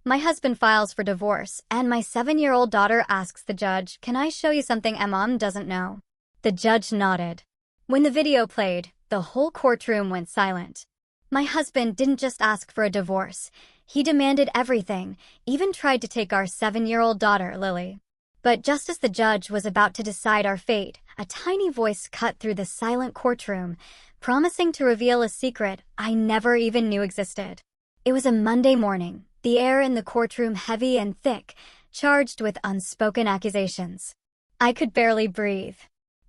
My husband files for divorce, and my 7-year-old daughter asks the judge, "Can I show you something mom doesn't know?" The judge nodded. When the video played, the whole courtroom went silent. My husband didn't just ask for a divorce. He demanded everything, even tried to take our 7-year-old daughter, Lily. But just as the judge was about to decide our fate, a tiny voice cut through the silent courtroom, promising to reveal a secret I never even knew existed. It was a Monday morning, the air in the courtroom heavy and thick, charged with unspoken accusations. I could barely breathe.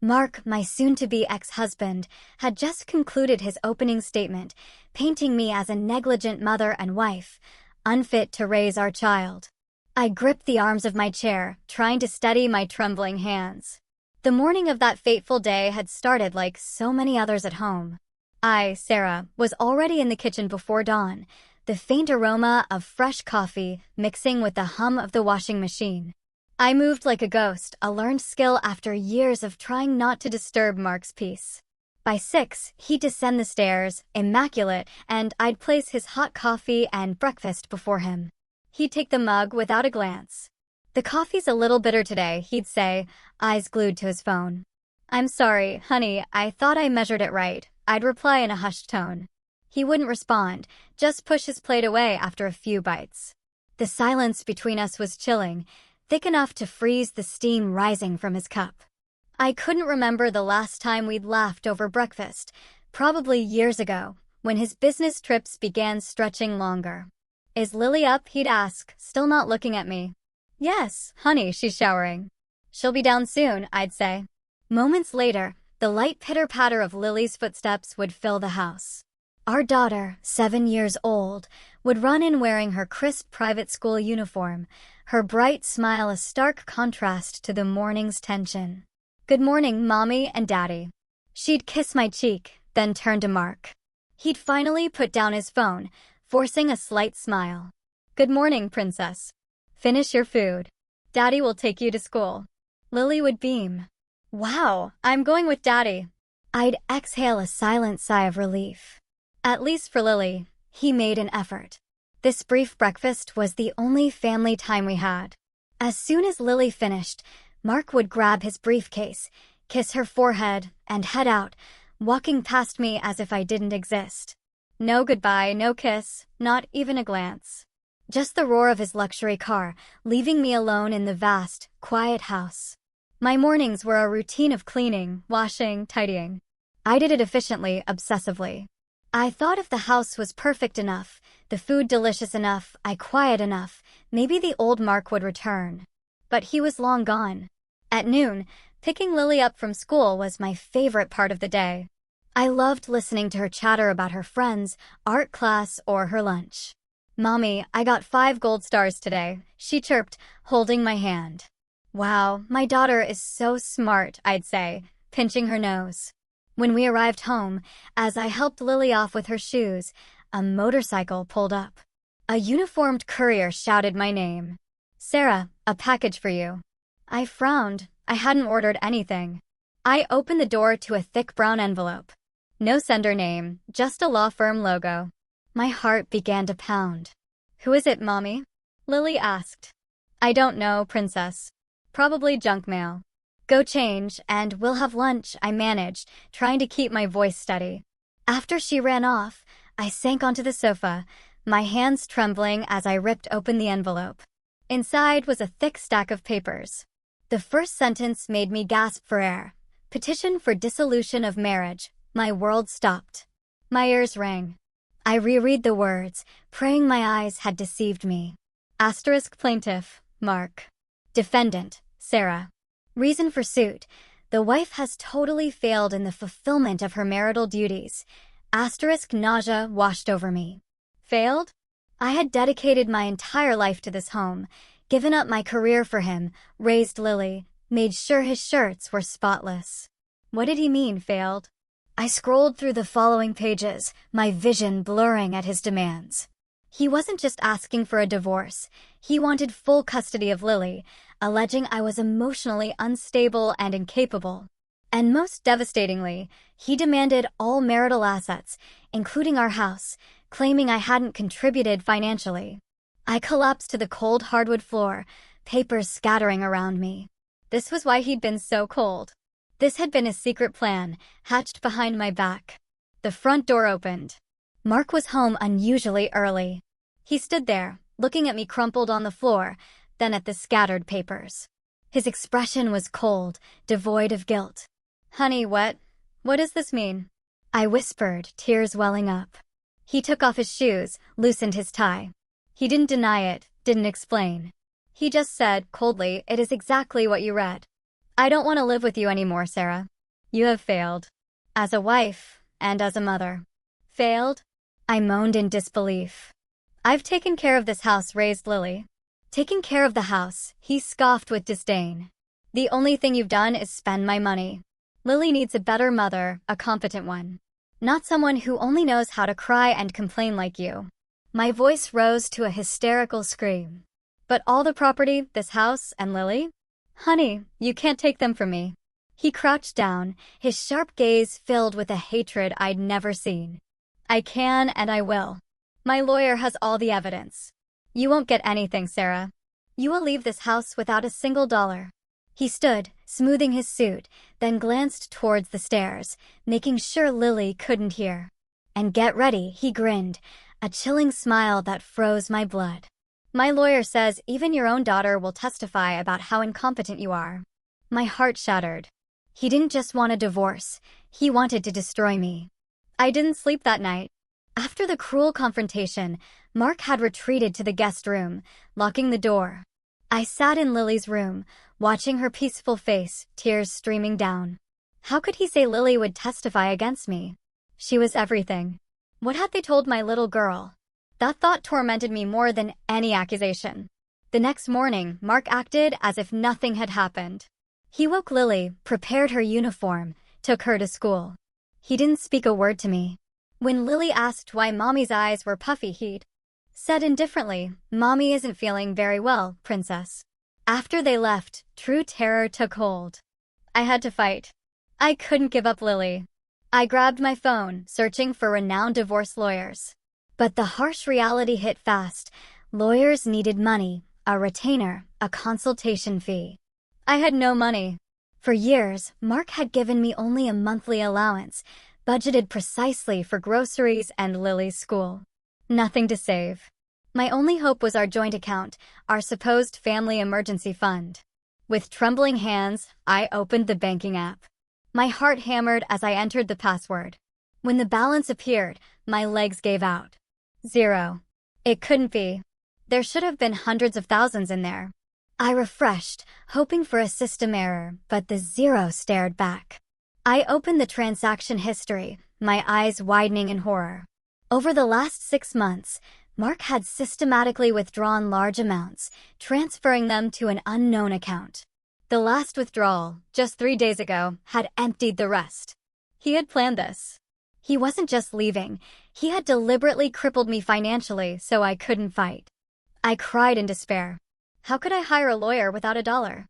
Mark, my soon-to-be ex-husband, had just concluded his opening statement, painting me as a negligent mother and wife, unfit to raise our child. I gripped the arms of my chair, trying to steady my trembling hands. The morning of that fateful day had started like so many others at home. I, Sarah, was already in the kitchen before dawn, the faint aroma of fresh coffee mixing with the hum of the washing machine. I moved like a ghost, a learned skill after years of trying not to disturb Mark's peace. By 6, he'd descend the stairs, immaculate, and I'd place his hot coffee and breakfast before him. He'd take the mug without a glance. "The coffee's a little bitter today," he'd say, eyes glued to his phone. "I'm sorry, honey, I thought I measured it right," I'd reply in a hushed tone. He wouldn't respond, just push his plate away after a few bites. The silence between us was chilling, thick enough to freeze the steam rising from his cup. I couldn't remember the last time we'd laughed over breakfast, probably years ago, when his business trips began stretching longer. "Is Lily up?" he'd ask, still not looking at me. "Yes, honey, she's showering." "She'll be down soon," I'd say. Moments later, the light pitter-patter of Lily's footsteps would fill the house. Our daughter, 7 years old, would run in wearing her crisp private school uniform, her bright smile a stark contrast to the morning's tension. "Good morning, Mommy and Daddy." She'd kiss my cheek, then turn to Mark. He'd finally put down his phone, forcing a slight smile. "Good morning, Princess. Finish your food. Daddy will take you to school." Lily would beam. "Wow, I'm going with Daddy." I'd exhale a silent sigh of relief. At least for Lily, he made an effort. This brief breakfast was the only family time we had. As soon as Lily finished, Mark would grab his briefcase, kiss her forehead, and head out, walking past me as if I didn't exist. No goodbye, no kiss, not even a glance. Just the roar of his luxury car, leaving me alone in the vast, quiet house. My mornings were a routine of cleaning, washing, tidying. I did it efficiently, obsessively. I thought if the house was perfect enough, the food delicious enough, I quiet enough, maybe the old Mark would return. But he was long gone. At noon, picking Lily up from school was my favorite part of the day. I loved listening to her chatter about her friends, art class, or her lunch. "Mommy, I got 5 gold stars today," she chirped, holding my hand. "Wow, my daughter is so smart," I'd say, pinching her nose. When we arrived home, as I helped Lily off with her shoes, a motorcycle pulled up. A uniformed courier shouted my name. "Sarah, a package for you." I frowned. I hadn't ordered anything. I opened the door to a thick brown envelope. No sender name, just a law firm logo. My heart began to pound. "Who is it, Mommy?" Lily asked. "I don't know, Princess. Probably junk mail." "Go change, and we'll have lunch," I managed, trying to keep my voice steady. After she ran off, I sank onto the sofa, my hands trembling as I ripped open the envelope. Inside was a thick stack of papers. The first sentence made me gasp for air. "Petition for dissolution of marriage." My world stopped. My ears rang. I reread the words, praying my eyes had deceived me. Asterisk plaintiff, Mark. Defendant, Sarah. Reason for suit: the wife has totally failed in the fulfillment of her marital duties. Asterisk nausea washed over me. Failed? I had dedicated my entire life to this home, given up my career for him, raised Lily, made sure his shirts were spotless. What did he mean, failed? I scrolled through the following pages, my vision blurring at his demands. He wasn't just asking for a divorce. He wanted full custody of Lily, alleging I was emotionally unstable and incapable. And most devastatingly, he demanded all marital assets, including our house, claiming I hadn't contributed financially. I collapsed to the cold hardwood floor, papers scattering around me. This was why he'd been so cold. This had been a secret plan, hatched behind my back. The front door opened. Mark was home unusually early. He stood there, looking at me crumpled on the floor, then at the scattered papers. His expression was cold, devoid of guilt. "Honey, what does this mean?" I whispered, tears welling up. He took off his shoes, loosened his tie. He didn't deny it, didn't explain. He just said, coldly, "It is exactly what you read. I don't want to live with you anymore, Sarah. You have failed. As a wife, and as a mother." "Failed?" I moaned in disbelief. "I've taken care of this house," raised Lily. "Taking care of the house," he scoffed with disdain. "The only thing you've done is spend my money. Lily needs a better mother, a competent one. Not someone who only knows how to cry and complain like you." My voice rose to a hysterical scream. "But all the property, this house, and Lily? Honey, you can't take them from me." He crouched down, his sharp gaze filled with a hatred I'd never seen. "I can and I will. My lawyer has all the evidence. You won't get anything, Sarah. You will leave this house without a single dollar." He stood, smoothing his suit, then glanced towards the stairs, making sure Lily couldn't hear. "And get ready," he grinned, a chilling smile that froze my blood. "My lawyer says even your own daughter will testify about how incompetent you are." My heart shattered. He didn't just want a divorce, he wanted to destroy me. I didn't sleep that night. After the cruel confrontation, Mark had retreated to the guest room, locking the door. I sat in Lily's room, watching her peaceful face, tears streaming down. How could he say Lily would testify against me? She was everything. What had they told my little girl? That thought tormented me more than any accusation. The next morning, Mark acted as if nothing had happened. He woke Lily, prepared her uniform, took her to school. He didn't speak a word to me. When Lily asked why Mommy's eyes were puffy, he'd said indifferently, "Mommy isn't feeling very well, princess." After they left, true terror took hold. I had to fight. I couldn't give up Lily. I grabbed my phone, searching for renowned divorce lawyers. But the harsh reality hit fast. Lawyers needed money, a retainer, a consultation fee. I had no money. For years, Mark had given me only a monthly allowance, budgeted precisely for groceries and Lily's school. Nothing to save. My only hope was our joint account, our supposed family emergency fund. With trembling hands, I opened the banking app. My heart hammered as I entered the password. When the balance appeared, my legs gave out. Zero. It couldn't be. There should have been hundreds of thousands in there. I refreshed, hoping for a system error, but the zero stared back. I opened the transaction history, my eyes widening in horror. Over the last 6 months, Mark had systematically withdrawn large amounts, transferring them to an unknown account. The last withdrawal, just 3 days ago, had emptied the rest. He had planned this. He wasn't just leaving, he had deliberately crippled me financially so I couldn't fight. I cried in despair. How could I hire a lawyer without a dollar?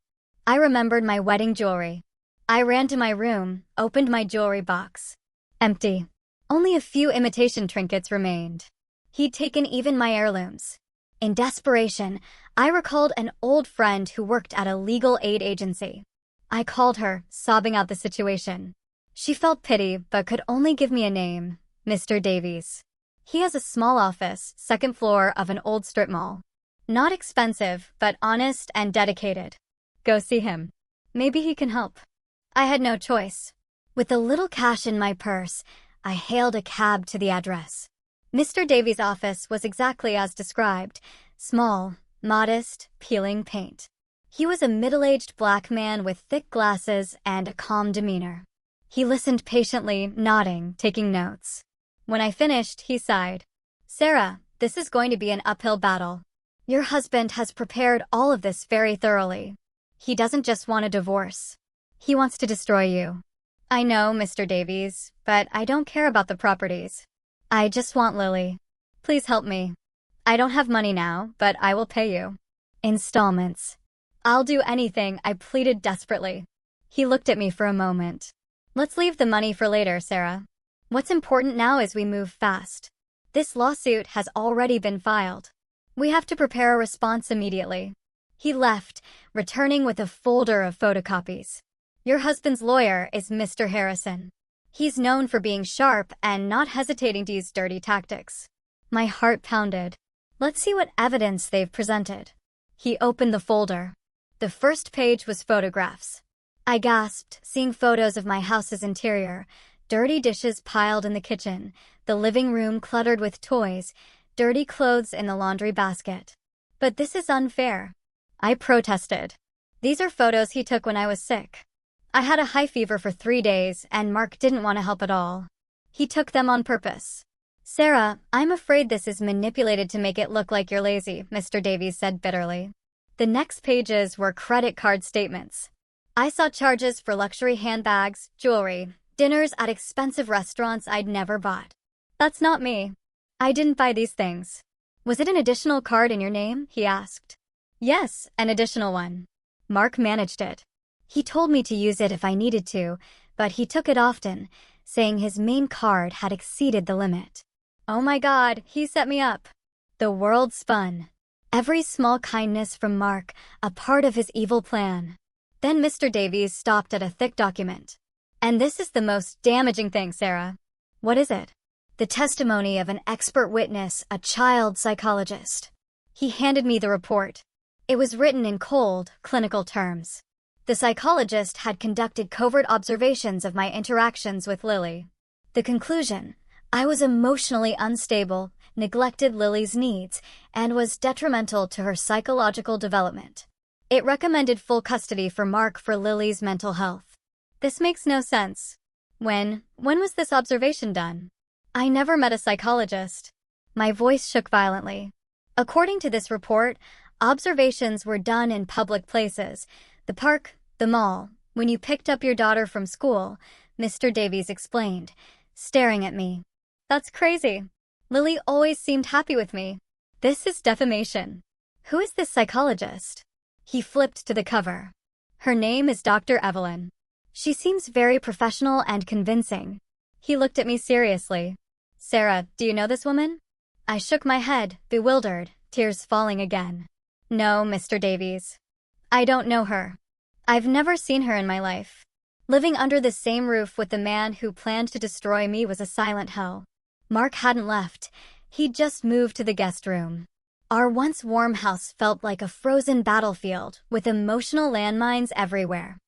I remembered my wedding jewelry. I ran to my room, opened my jewelry box. Empty. Only a few imitation trinkets remained. He'd taken even my heirlooms. In desperation, I recalled an old friend who worked at a legal aid agency. I called her, sobbing out the situation. She felt pity but could only give me a name, Mr. Davies. He has a small office, 2nd floor of an old strip mall. Not expensive, but honest and dedicated. Go see him. Maybe he can help. I had no choice. With a little cash in my purse, I hailed a cab to the address. Mr. Davies' office was exactly as described, small, modest, peeling paint. He was a middle-aged black man with thick glasses and a calm demeanor. He listened patiently, nodding, taking notes. When I finished, he sighed. "Sarah, this is going to be an uphill battle. Your husband has prepared all of this very thoroughly. He doesn't just want a divorce. He wants to destroy you. I know, Mr. Davies, but I don't care about the properties. I just want Lily. Please help me. I don't have money now, but I will pay you. Installments. I'll do anything," I pleaded desperately. He looked at me for a moment. "Let's leave the money for later, Sarah. What's important now is we move fast. This lawsuit has already been filed. We have to prepare a response immediately. He left, returning with a folder of photocopies. Your husband's lawyer is Mr. Harrison. He's known for being sharp and not hesitating to use dirty tactics. My heart pounded. Let's see what evidence they've presented. He opened the folder. The first page was photographs. I gasped, seeing photos of my house's interior, dirty dishes piled in the kitchen, the living room cluttered with toys, dirty clothes in the laundry basket. But this is unfair. I protested. These are photos he took when I was sick. I had a high fever for 3 days, and Mark didn't want to help at all. He took them on purpose. Sarah, I'm afraid this is manipulated to make it look like you're lazy, Mr. Davies said bitterly. The next pages were credit card statements. I saw charges for luxury handbags, jewelry, dinners at expensive restaurants I'd never bought. That's not me. I didn't buy these things. Was it an additional card in your name? He asked. Yes, an additional one. Mark managed it. He told me to use it if I needed to, but he took it often, saying his main card had exceeded the limit. Oh my God, he set me up. The world spun. Every small kindness from Mark, a part of his evil plan. Then Mr. Davies stopped at a thick document. And this is the most damaging thing, Sarah. What is it? The testimony of an expert witness, a child psychologist. He handed me the report. It was written in cold, clinical terms. The psychologist had conducted covert observations of my interactions with Lily. The conclusion: I was emotionally unstable, neglected Lily's needs, and was detrimental to her psychological development. It recommended full custody for Mark for Lily's mental health. This makes no sense. When was this observation done? I never met a psychologist. My voice shook violently. According to this report, observations were done in public places, the park, the mall, when you picked up your daughter from school, Mr. Davies explained, staring at me. That's crazy. Lily always seemed happy with me. This is defamation. Who is this psychologist? He flipped to the cover. Her name is Dr. Evelyn. She seems very professional and convincing. He looked at me seriously. Sarah, do you know this woman? I shook my head, bewildered, tears falling again. No, Mr. Davies. I don't know her. I've never seen her in my life. Living under the same roof with the man who planned to destroy me was a silent hell. Mark hadn't left. He'd just moved to the guest room. Our once warm house felt like a frozen battlefield with emotional landmines everywhere.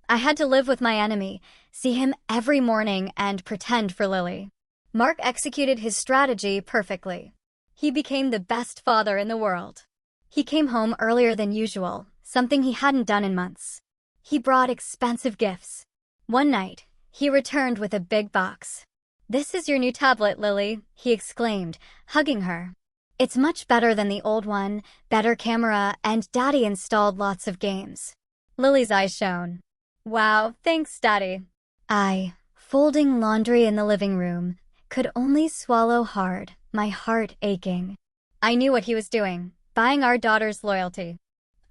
I had to live with my enemy, see him every morning, and pretend for Lily. Mark executed his strategy perfectly. He became the best father in the world. He came home earlier than usual, something he hadn't done in months. He brought expensive gifts. One night, he returned with a big box. "This is your new tablet, Lily," he exclaimed, hugging her. "It's much better than the old one, better camera, and Daddy installed lots of games." Lily's eyes shone. "Wow, thanks, Daddy." I, folding laundry in the living room, could only swallow hard, my heart aching. I knew what he was doing, buying our daughter's loyalty.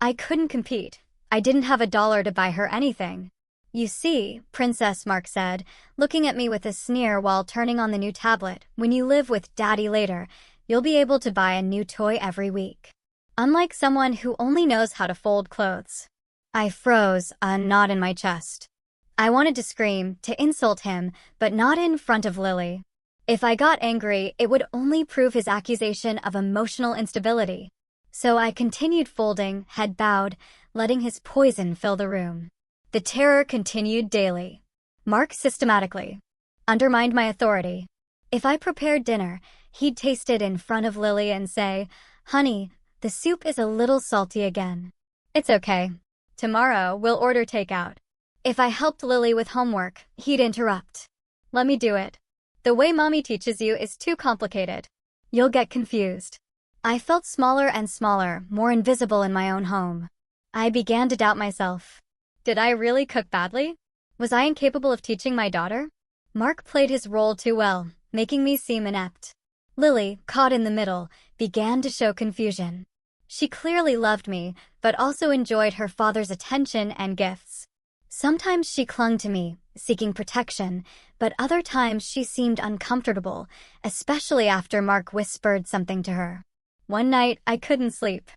I couldn't compete. I didn't have $1 to buy her anything. "You see, Princess," Mark said, looking at me with a sneer while turning on the new tablet, "when you live with Daddy later, you'll be able to buy a new toy every week. Unlike someone who only knows how to fold clothes." I froze, a knot in my chest. I wanted to scream, to insult him, but not in front of Lily. If I got angry, it would only prove his accusation of emotional instability. So I continued folding, head bowed, letting his poison fill the room. The terror continued daily. Mark systematically undermined my authority. If I prepared dinner, he'd taste it in front of Lily and say, "Honey, the soup is a little salty again." "It's okay. Tomorrow, we'll order takeout." If I helped Lily with homework, he'd interrupt. "Let me do it. The way Mommy teaches you is too complicated. You'll get confused." I felt smaller and smaller, more invisible in my own home. I began to doubt myself. Did I really cook badly? Was I incapable of teaching my daughter? Mark played his role too well, making me seem inept. Lily, caught in the middle, began to show confusion. She clearly loved me, but also enjoyed her father's attention and gifts. Sometimes she clung to me, seeking protection, but other times she seemed uncomfortable, especially after Mark whispered something to her. One night, I couldn't sleep.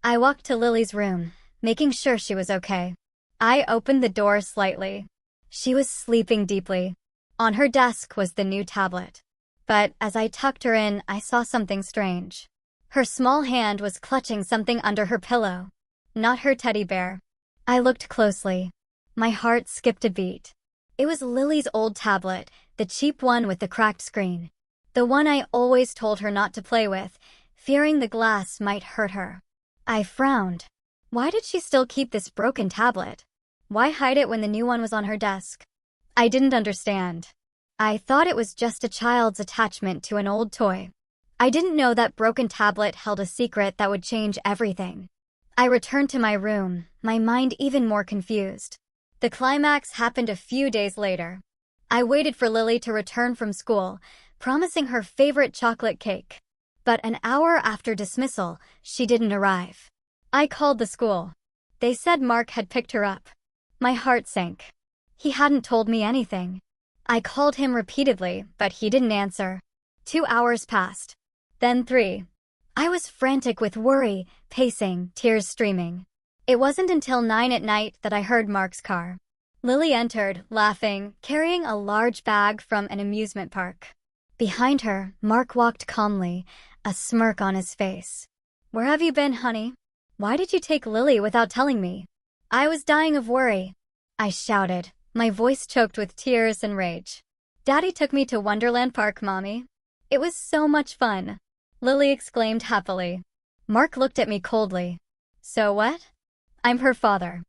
I walked to Lily's room, making sure she was okay. I opened the door slightly. She was sleeping deeply. On her desk was the new tablet. But as I tucked her in, I saw something strange. Her small hand was clutching something under her pillow. Not her teddy bear. I looked closely. My heart skipped a beat. It was Lily's old tablet, the cheap one with the cracked screen. The one I always told her not to play with, fearing the glass might hurt her. I frowned. Why did she still keep this broken tablet? Why hide it when the new one was on her desk? I didn't understand. I thought it was just a child's attachment to an old toy. I didn't know that broken tablet held a secret that would change everything. I returned to my room, my mind even more confused. The climax happened a few days later. I waited for Lily to return from school, promising her favorite chocolate cake. But an hour after dismissal, she didn't arrive. I called the school. They said Mark had picked her up. My heart sank. He hadn't told me anything. I called him repeatedly, but he didn't answer. 2 hours passed. Then 3. I was frantic with worry, pacing, tears streaming. It wasn't until 9 at night that I heard Mark's car. Lily entered, laughing, carrying a large bag from an amusement park. Behind her, Mark walked calmly, a smirk on his face. "Where have you been, honey? Why did you take Lily without telling me?" I was dying of worry. I shouted, my voice choked with tears and rage. "Daddy took me to Wonderland Park, Mommy. It was so much fun," Lily exclaimed happily. Mark looked at me coldly. "So what? I'm her father.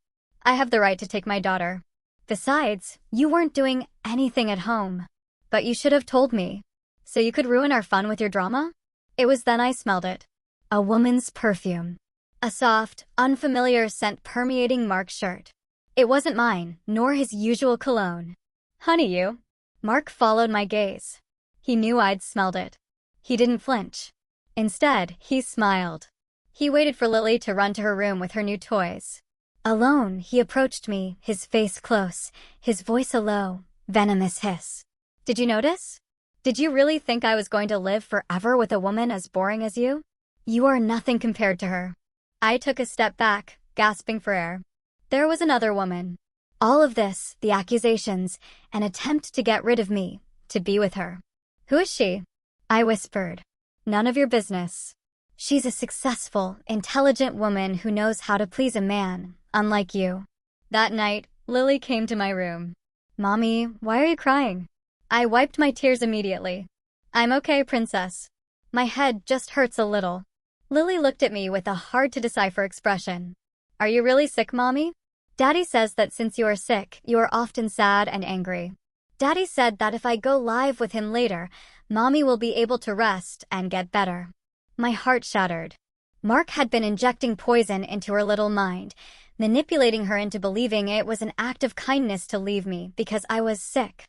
I have the right to take my daughter. Besides, you weren't doing anything at home. But you should have told me. So you could ruin our fun with your drama?" It was then I smelled it. A woman's perfume. A soft, unfamiliar scent permeating Mark's shirt. It wasn't mine, nor his usual cologne. "Honey, you." Mark followed my gaze. He knew I'd smelled it. He didn't flinch. Instead, he smiled. He waited for Lily to run to her room with her new toys. Alone, he approached me, his face close, his voice a low, venomous hiss. "Did you notice? Did you really think I was going to live forever with a woman as boring as you? You are nothing compared to her." I took a step back, gasping for air. There was another woman. All of this, the accusations, an attempt to get rid of me, to be with her. "Who is she?" I whispered. "None of your business. She's a successful, intelligent woman who knows how to please a man, unlike you." That night, Lily came to my room. "Mommy, why are you crying?" I wiped my tears immediately. "I'm okay, princess. My head just hurts a little." Lily looked at me with a hard-to-decipher expression. "Are you really sick, Mommy?" "Daddy says that since you are sick, you are often sad and angry. Daddy said that if I go live with him later, Mommy will be able to rest and get better." My heart shattered. Mark had been injecting poison into her little mind, manipulating her into believing it was an act of kindness to leave me because I was sick.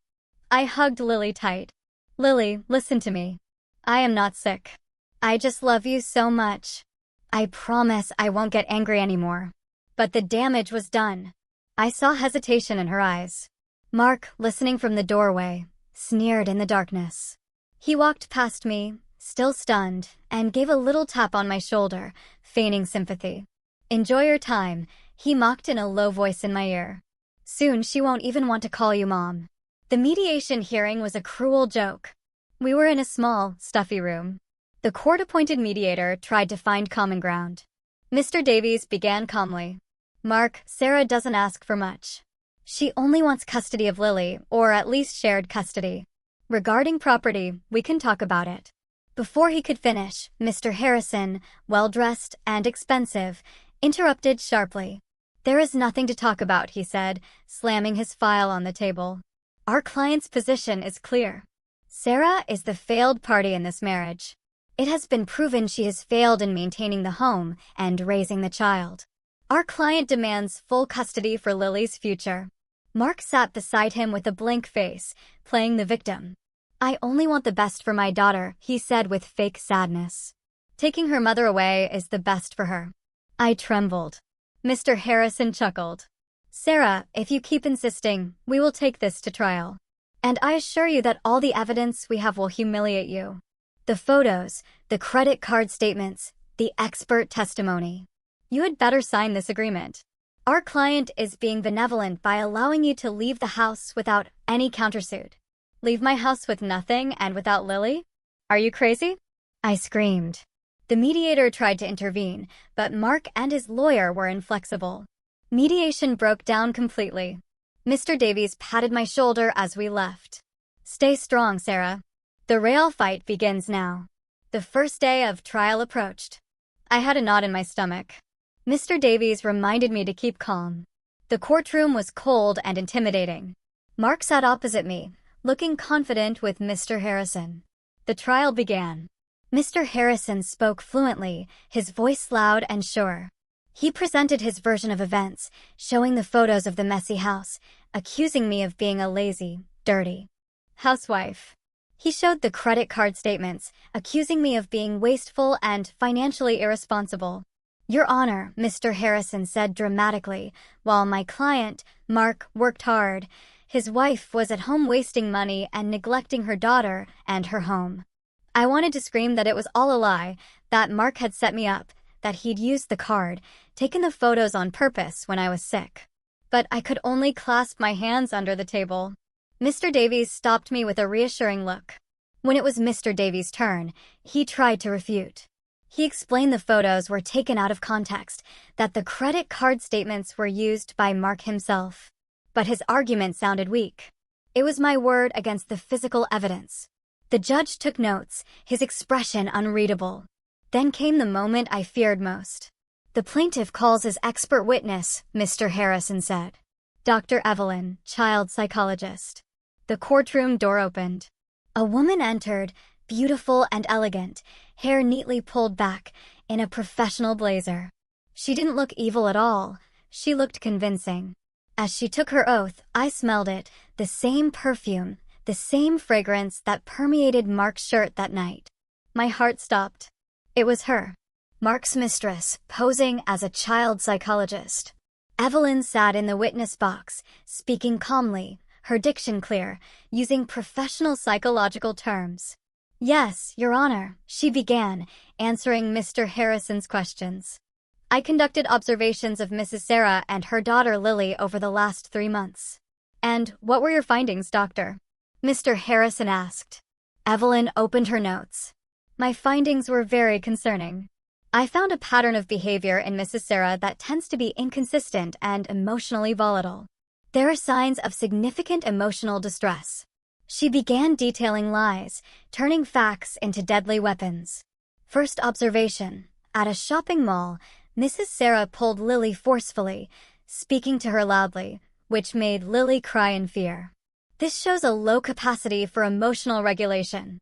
I hugged Lily tight. "Lily, listen to me. I am not sick. I just love you so much. I promise I won't get angry anymore." But the damage was done. I saw hesitation in her eyes. Mark, listening from the doorway, sneered in the darkness. He walked past me, still stunned, and gave a little tap on my shoulder, feigning sympathy. "Enjoy your time," he mocked in a low voice in my ear. "Soon she won't even want to call you Mom." The mediation hearing was a cruel joke. We were in a small, stuffy room. The court-appointed mediator tried to find common ground. Mr. Davies began calmly. "Mark, Sarah doesn't ask for much. She only wants custody of Lily, or at least shared custody. Regarding property, we can talk about it." Before he could finish, Mr. Harrison, well-dressed and expensive, interrupted sharply. "There is nothing to talk about," he said, slamming his file on the table. "Our client's position is clear. Sarah is the failed party in this marriage. It has been proven she has failed in maintaining the home and raising the child. Our client demands full custody for Lily's future." Mark sat beside him with a blank face, playing the victim. "I only want the best for my daughter," he said with fake sadness. "Taking her mother away is the best for her." I trembled. Mr. Harrison chuckled. "Sarah, if you keep insisting, we will take this to trial. And I assure you that all the evidence we have will humiliate you. The photos, the credit card statements, The expert testimony. You had better sign this agreement. Our client is being benevolent by allowing you to leave the house without any countersuit. Leave my house with nothing and without Lily? Are you crazy? I screamed. The mediator tried to intervene, but Mark and his lawyer were inflexible. Mediation broke down completely. Mr. Davies patted my shoulder as we left. Stay strong, Sarah. The real fight begins now. The first day of trial approached. I had a knot in my stomach. Mr. Davies reminded me to keep calm. The courtroom was cold and intimidating. Mark sat opposite me, looking confident with Mr. Harrison. The trial began. Mr. Harrison spoke fluently, his voice loud and sure. He presented his version of events, showing the photos of the messy house, accusing me of being a lazy, dirty housewife. He showed the credit card statements, accusing me of being wasteful and financially irresponsible. Your Honor, Mr. Harrison said dramatically, while my client, Mark, worked hard. His wife was at home wasting money and neglecting her daughter and her home. I wanted to scream that it was all a lie, that Mark had set me up, that he'd used the card, taken the photos on purpose when I was sick. But I could only clasp my hands under the table. Mr. Davies stopped me with a reassuring look. When it was Mr. Davies' turn, he tried to refute. He explained the photos were taken out of context, that the credit card statements were used by Mark himself. But his argument sounded weak. It was my word against the physical evidence. The judge took notes, his expression unreadable. Then came the moment I feared most. The plaintiff calls his expert witness, Mr. Harrison said. Dr. Evelyn, child psychologist. The courtroom door opened. A woman entered, beautiful and elegant, hair neatly pulled back, in a professional blazer. She didn't look evil at all. She looked convincing. As she took her oath, I smelled it, the same perfume, the same fragrance that permeated Mark's shirt that night. My heart stopped. It was her, Mark's mistress, posing as a child psychologist. Evelyn sat in the witness box, speaking calmly, her diction clear, using professional psychological terms. Yes, Your Honor, she began, answering Mr. Harrison's questions. I conducted observations of Mrs. Sarah and her daughter Lily over the last 3 months. And what were your findings, Doctor? Mr. Harrison asked. Evelyn opened her notes. My findings were very concerning. I found a pattern of behavior in Mrs. Sarah that tends to be inconsistent and emotionally volatile. There are signs of significant emotional distress. She began detailing lies, turning facts into deadly weapons. First observation. At a shopping mall, Mrs. Sarah pulled Lily forcefully, speaking to her loudly, which made Lily cry in fear. This shows a low capacity for emotional regulation.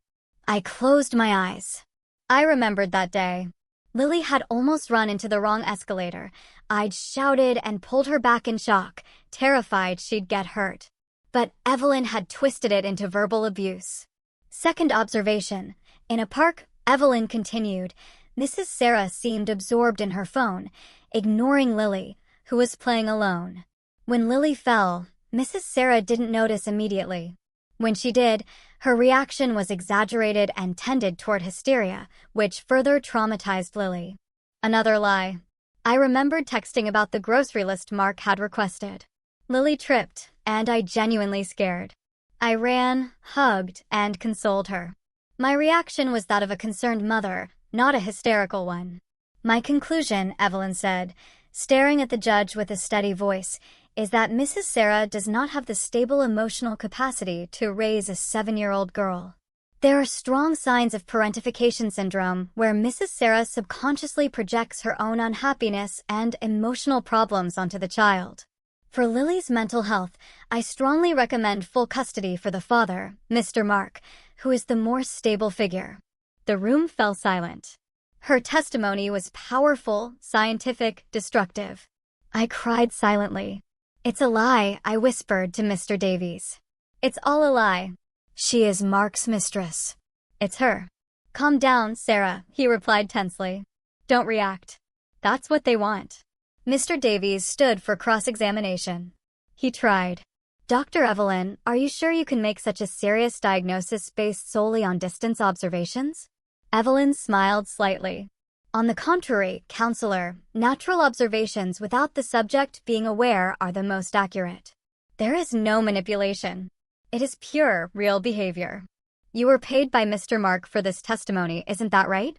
I closed my eyes. I remembered that day. Lily had almost run into the wrong escalator. I'd shouted and pulled her back in shock, terrified she'd get hurt. But Evelyn had twisted it into verbal abuse. Second observation. In a park, Evelyn continued, Mrs. Sarah seemed absorbed in her phone, ignoring Lily, who was playing alone. When Lily fell, Mrs. Sarah didn't notice immediately. When she did, her reaction was exaggerated and tended toward hysteria, which further traumatized Lily. Another lie. I remembered texting about the grocery list Mark had requested. Lily tripped, and I genuinely scared. I ran, hugged, and consoled her. My reaction was that of a concerned mother, not a hysterical one. My conclusion, Evelyn said, staring at the judge with a steady voice, is that Mrs. Sarah does not have the stable emotional capacity to raise a 7-year-old girl. There are strong signs of parentification syndrome where Mrs. Sarah subconsciously projects her own unhappiness and emotional problems onto the child. For Lily's mental health, I strongly recommend full custody for the father, Mr. Mark, who is the more stable figure. The room fell silent. Her testimony was powerful, scientific, destructive. I cried silently. It's a lie, I whispered to Mr. Davies. It's all a lie. She is Mark's mistress. It's her. Calm down, Sarah, he replied tensely. Don't react. That's what they want. Mr. Davies stood for cross-examination. He tried. Dr. Evelyn, are you sure you can make such a serious diagnosis based solely on distance observations? Evelyn smiled slightly. On the contrary, counselor, natural observations without the subject being aware are the most accurate. There is no manipulation. It is pure, real behavior. You were paid by Mr. Mark for this testimony, isn't that right?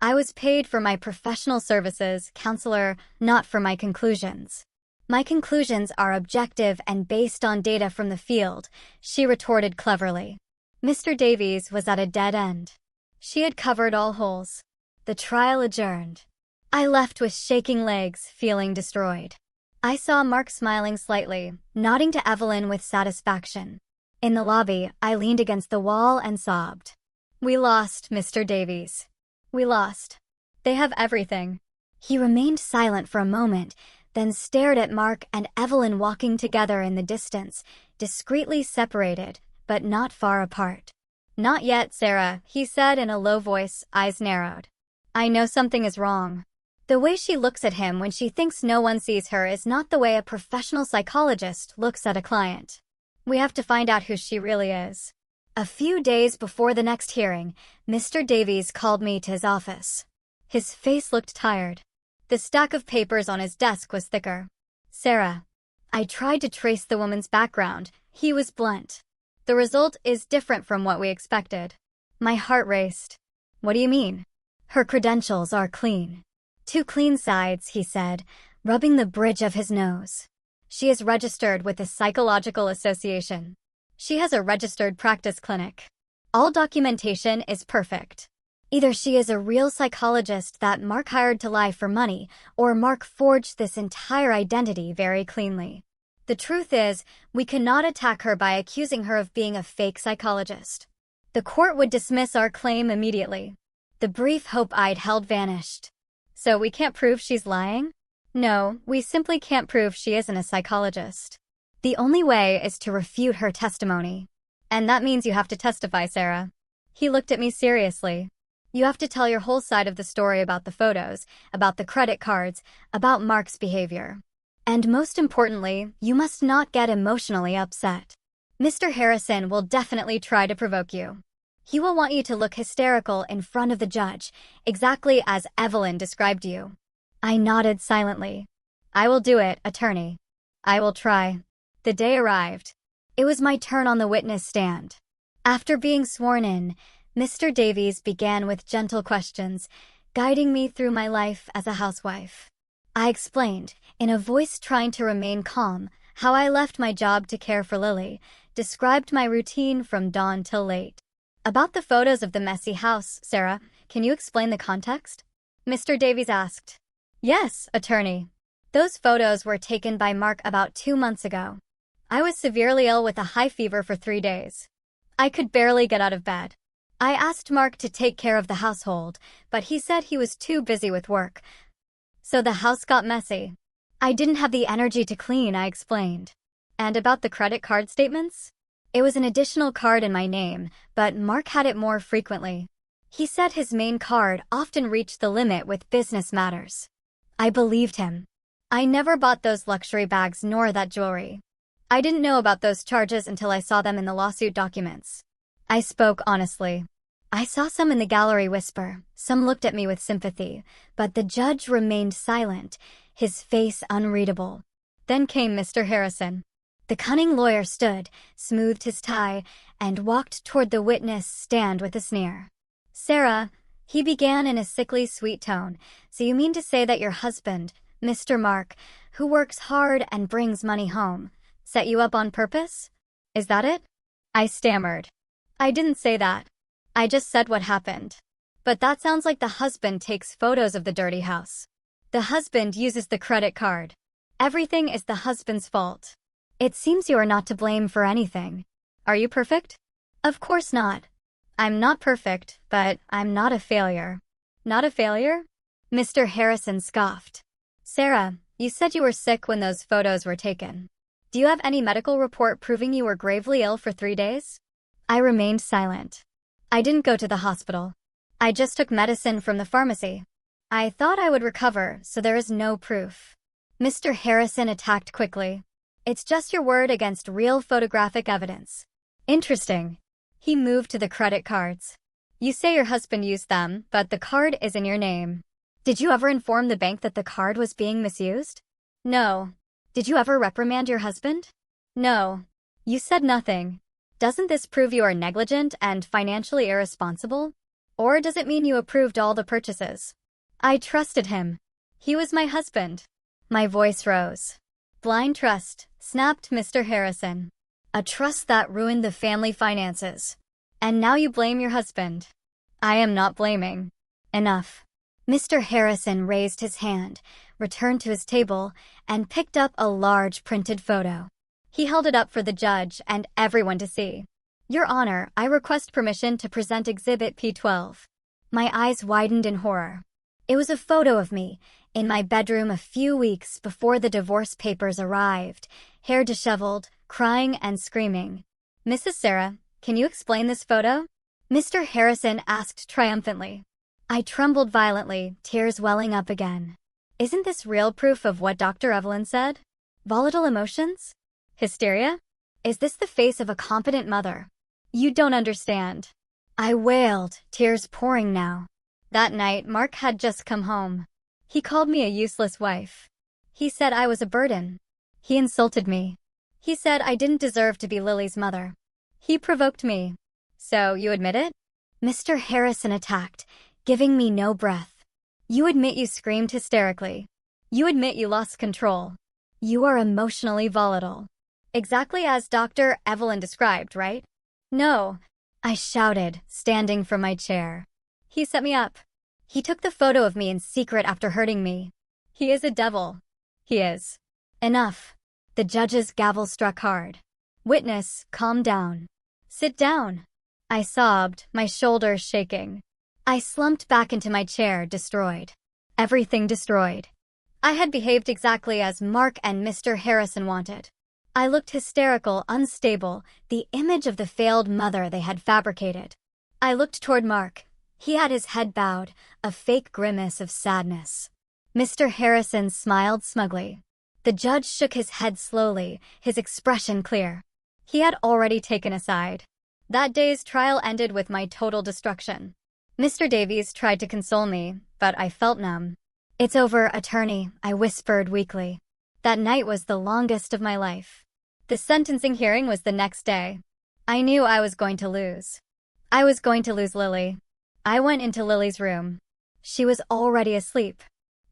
I was paid for my professional services, counselor, not for my conclusions. My conclusions are objective and based on data from the field, she retorted cleverly. Mr. Davies was at a dead end. She had covered all holes. The trial adjourned. I left with shaking legs, feeling destroyed. I saw Mark smiling slightly, nodding to Evelyn with satisfaction. In the lobby, I leaned against the wall and sobbed. We lost, Mr. Davies. We lost. They have everything. He remained silent for a moment, then stared at Mark and Evelyn walking together in the distance, discreetly separated, but not far apart. Not yet, Sarah, he said in a low voice, eyes narrowed. I know something is wrong. The way she looks at him when she thinks no one sees her is not the way a professional psychologist looks at a client. We have to find out who she really is. A few days before the next hearing, Mr. Davies called me to his office. His face looked tired. The stack of papers on his desk was thicker. Sarah. I tried to trace the woman's background. He was blunt. The result is different from what we expected. My heart raced. What do you mean? Her credentials are clean. Two clean sides, he said, rubbing the bridge of his nose. She is registered with the Psychological Association. She has a registered practice clinic. All documentation is perfect. Either she is a real psychologist that Mark hired to lie for money, or Mark forged this entire identity very cleanly. The truth is, we cannot attack her by accusing her of being a fake psychologist. The court would dismiss our claim immediately. The brief hope I'd held vanished. So we can't prove she's lying? No, we simply can't prove she isn't a psychologist. The only way is to refute her testimony. And that means you have to testify, Sarah. He looked at me seriously. You have to tell your whole side of the story about the photos, about the credit cards, about Mark's behavior. And most importantly, you must not get emotionally upset. Mr. Harrison will definitely try to provoke you. He will want you to look hysterical in front of the judge, exactly as Evelyn described you. I nodded silently. I will do it, attorney. I will try. The day arrived. It was my turn on the witness stand. After being sworn in, Mr. Davies began with gentle questions, guiding me through my life as a housewife. I explained, in a voice trying to remain calm, how I left my job to care for Lily, described my routine from dawn till late. About the photos of the messy house, Sarah, can you explain the context? Mr. Davies asked. Yes, attorney. Those photos were taken by Mark about 2 months ago. I was severely ill with a high fever for 3 days. I could barely get out of bed. I asked Mark to take care of the household, but he said he was too busy with work. So the house got messy. I didn't have the energy to clean, I explained. And about the credit card statements? It was an additional card in my name, but Mark had it more frequently. He said his main card often reached the limit with business matters. I believed him. I never bought those luxury bags nor that jewelry. I didn't know about those charges until I saw them in the lawsuit documents. I spoke honestly. I saw some in the gallery whisper, some looked at me with sympathy, but the judge remained silent, his face unreadable. Then came Mr. Harrison. The cunning lawyer stood, smoothed his tie, and walked toward the witness stand with a sneer. Sarah, he began in a sickly sweet tone, so you mean to say that your husband, Mr. Mark, who works hard and brings money home, set you up on purpose? Is that it? I stammered. I didn't say that. I just said what happened. But that sounds like the husband takes photos of the dirty house. The husband uses the credit card. Everything is the husband's fault. It seems you are not to blame for anything. Are you perfect? Of course not. I'm not perfect, but I'm not a failure. Not a failure? Mr. Harrison scoffed. Sarah, you said you were sick when those photos were taken. Do you have any medical report proving you were gravely ill for 3 days? I remained silent. I didn't go to the hospital. I just took medicine from the pharmacy. I thought I would recover, so there is no proof. Mr. Harrison attacked quickly. It's just your word against real photographic evidence. Interesting. He moved to the credit cards. You say your husband used them, but the card is in your name. Did you ever inform the bank that the card was being misused? No. Did you ever reprimand your husband? No. You said nothing. Doesn't this prove you are negligent and financially irresponsible? Or does it mean you approved all the purchases? I trusted him. He was my husband. My voice rose. Blind trust, snapped Mr. Harrison. A trust that ruined the family finances. And now you blame your husband. I am not blaming. Enough. Mr. Harrison raised his hand, returned to his table, and picked up a large printed photo. He held it up for the judge and everyone to see. Your Honor, I request permission to present Exhibit P12. My eyes widened in horror. It was a photo of me, in my bedroom a few weeks before the divorce papers arrived, hair disheveled, crying and screaming. Mrs. Sarah, can you explain this photo? Mr. Harrison asked triumphantly. I trembled violently, tears welling up again. Isn't this real proof of what Dr. Evelyn said? Volatile emotions? Hysteria? Is this the face of a competent mother? You don't understand. I wailed, tears pouring now. That night, Mark had just come home. He called me a useless wife. He said I was a burden. He insulted me. He said I didn't deserve to be Lily's mother. He provoked me. So, you admit it? Mr. Harrison attacked, giving me no breath. You admit you screamed hysterically. You admit you lost control. You are emotionally volatile. Exactly as Dr. Evelyn described, right? No, I shouted, standing from my chair. He set me up. He took the photo of me in secret after hurting me. He is a devil. He is. Enough. The judge's gavel struck hard. Witness, calm down. Sit down. I sobbed, my shoulders shaking. I slumped back into my chair, destroyed. Everything destroyed. I had behaved exactly as Mark and Mr. Harrison wanted. I looked hysterical, unstable, the image of the failed mother they had fabricated. I looked toward Mark. He had his head bowed, a fake grimace of sadness. Mr. Harrison smiled smugly. The judge shook his head slowly, his expression clear. He had already taken a side. That day's trial ended with my total destruction. Mr. Davies tried to console me, but I felt numb. It's over, attorney, I whispered weakly. That night was the longest of my life. The sentencing hearing was the next day. I knew I was going to lose. I was going to lose Lily. I went into Lily's room. She was already asleep.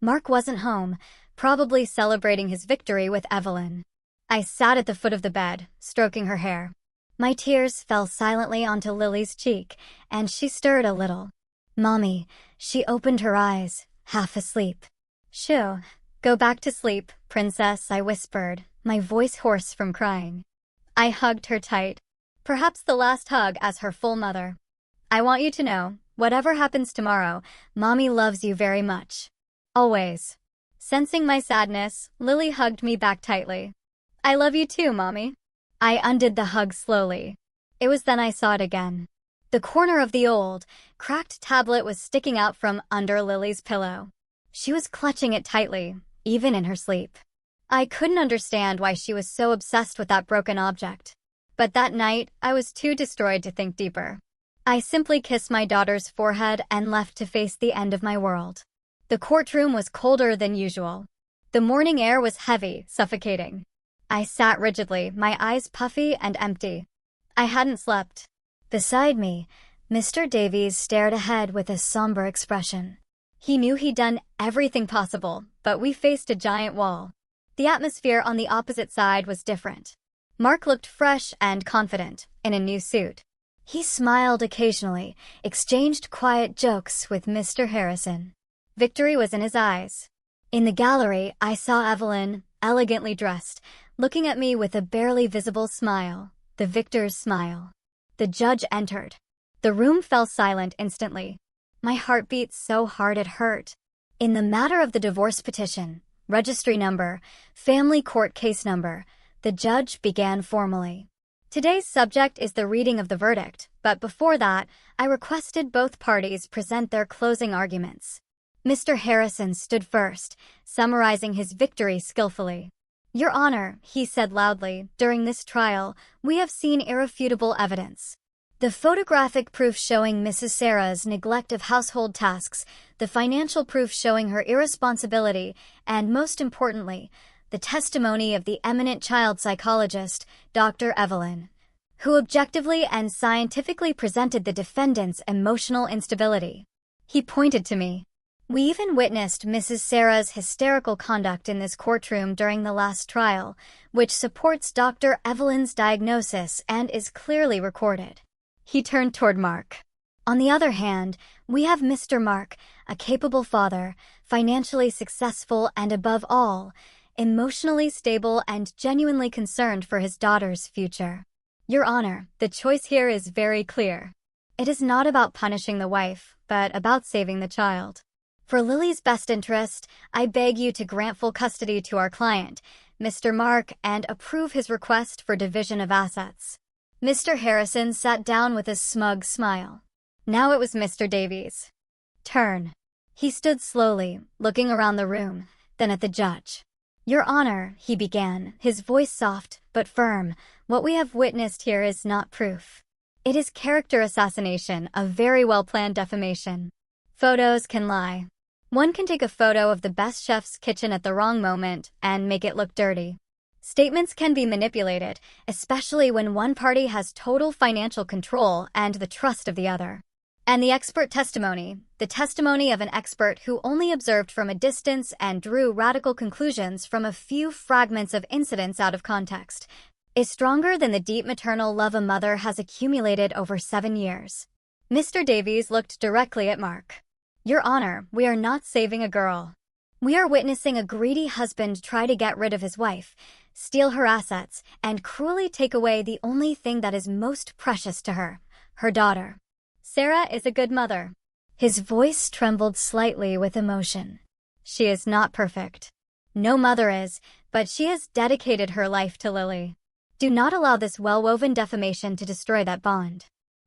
Mark wasn't home, probably celebrating his victory with Evelyn. I sat at the foot of the bed, stroking her hair. My tears fell silently onto Lily's cheek, and she stirred a little. Mommy, she opened her eyes, half asleep. Shoo, go back to sleep, princess, I whispered, my voice hoarse from crying. I hugged her tight, perhaps the last hug as her full mother. I want you to know, whatever happens tomorrow, Mommy loves you very much. Always. Sensing my sadness, Lily hugged me back tightly. I love you too, Mommy. I undid the hug slowly. It was then I saw it again. The corner of the old, cracked tablet was sticking out from under Lily's pillow. She was clutching it tightly, even in her sleep. I couldn't understand why she was so obsessed with that broken object. But that night, I was too destroyed to think deeper. I simply kissed my daughter's forehead and left to face the end of my world. The courtroom was colder than usual. The morning air was heavy, suffocating. I sat rigidly, my eyes puffy and empty. I hadn't slept. Beside me, Mr. Davies stared ahead with a somber expression. He knew he'd done everything possible, but we faced a giant wall. The atmosphere on the opposite side was different. Mark looked fresh and confident, in a new suit. He smiled occasionally, exchanged quiet jokes with Mr. Harrison. Victory was in his eyes. In the gallery, I saw Evelyn, elegantly dressed, looking at me with a barely visible smile, the victor's smile. The judge entered. The room fell silent instantly. My heart beat so hard it hurt. In the matter of the divorce petition, registry number, family court case number, the judge began formally. Today's subject is the reading of the verdict, but before that, I requested both parties present their closing arguments. Mr. Harrison stood first, summarizing his victory skillfully. Your Honor, he said loudly, during this trial, we have seen irrefutable evidence. The photographic proof showing Mrs. Sarah's neglect of household tasks, the financial proof showing her irresponsibility, and most importantly, the testimony of the eminent child psychologist, Dr. Evelyn, who objectively and scientifically presented the defendant's emotional instability. He pointed to me. We even witnessed Mrs. Sarah's hysterical conduct in this courtroom during the last trial, which supports Dr. Evelyn's diagnosis and is clearly recorded. He turned toward Mark. On the other hand, we have Mr. Mark, a capable father, financially successful and above all, emotionally stable and genuinely concerned for his daughter's future. Your Honor, the choice here is very clear. It is not about punishing the wife, but about saving the child. For Lily's best interest, I beg you to grant full custody to our client, Mr. Mark, and approve his request for division of assets. Mr. Harrison sat down with a smug smile. Now it was Mr. Davies' turn. He stood slowly, looking around the room, then at the judge. Your Honor, he began, his voice soft but firm, what we have witnessed here is not proof. It is character assassination, a very well-planned defamation. Photos can lie. One can take a photo of the best chef's kitchen at the wrong moment and make it look dirty. Statements can be manipulated, especially when one party has total financial control and the trust of the other. And the expert testimony, the testimony of an expert who only observed from a distance and drew radical conclusions from a few fragments of incidents out of context, is stronger than the deep maternal love a mother has accumulated over 7 years. Mr. Davies looked directly at Mark. Your Honor, we are not saving a girl. We are witnessing a greedy husband try to get rid of his wife, steal her assets, and cruelly take away the only thing that is most precious to her, her daughter. Sarah is a good mother. His voice trembled slightly with emotion. She is not perfect. No mother is, but she has dedicated her life to Lily. Do not allow this well-woven defamation to destroy that bond.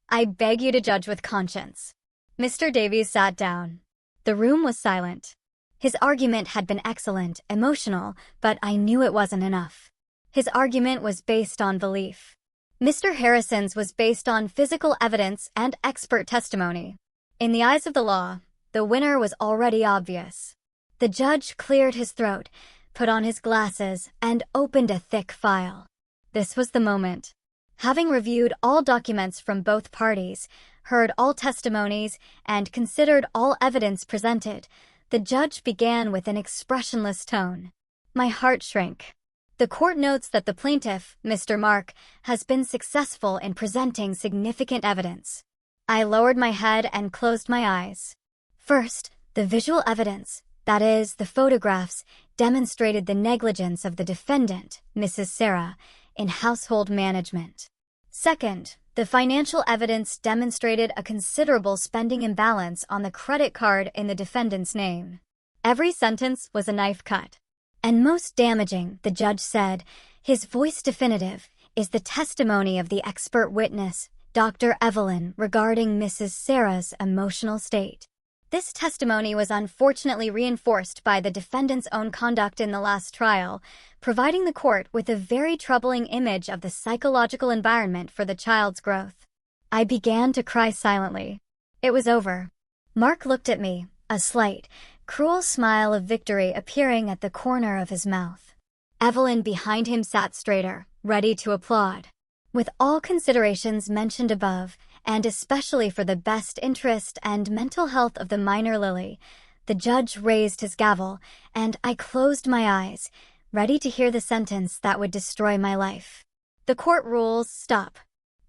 I beg you to judge with conscience. Mr. Davies sat down. The room was silent. His argument had been excellent, emotional, but I knew it wasn't enough. His argument was based on belief. Mr. Harrison's was based on physical evidence and expert testimony. In the eyes of the law, the winner was already obvious. The judge cleared his throat, put on his glasses, and opened a thick file. This was the moment. Having reviewed all documents from both parties, heard all testimonies, and considered all evidence presented, the judge began with an expressionless tone. My heart shrank. The court notes that the plaintiff, Mr. Mark, has been successful in presenting significant evidence. I lowered my head and closed my eyes. First, the visual evidence, that is, the photographs, demonstrated the negligence of the defendant, Mrs. Sarah, in household management. Second, the financial evidence demonstrated a considerable spending imbalance on the credit card in the defendant's name. Every sentence was a knife cut. And most damaging, the judge said, his voice definitive, is the testimony of the expert witness, Dr. Evelyn, regarding Mrs. Sarah's emotional state. This testimony was unfortunately reinforced by the defendant's own conduct in the last trial, providing the court with a very troubling image of the psychological environment for the child's growth. I began to cry silently. It was over. Mark looked at me, a slight, cruel smile of victory appearing at the corner of his mouth. Evelyn behind him sat straighter, ready to applaud. With all considerations mentioned above, and especially for the best interest and mental health of the minor Lily, the judge raised his gavel, and I closed my eyes, ready to hear the sentence that would destroy my life. The court rules, stop.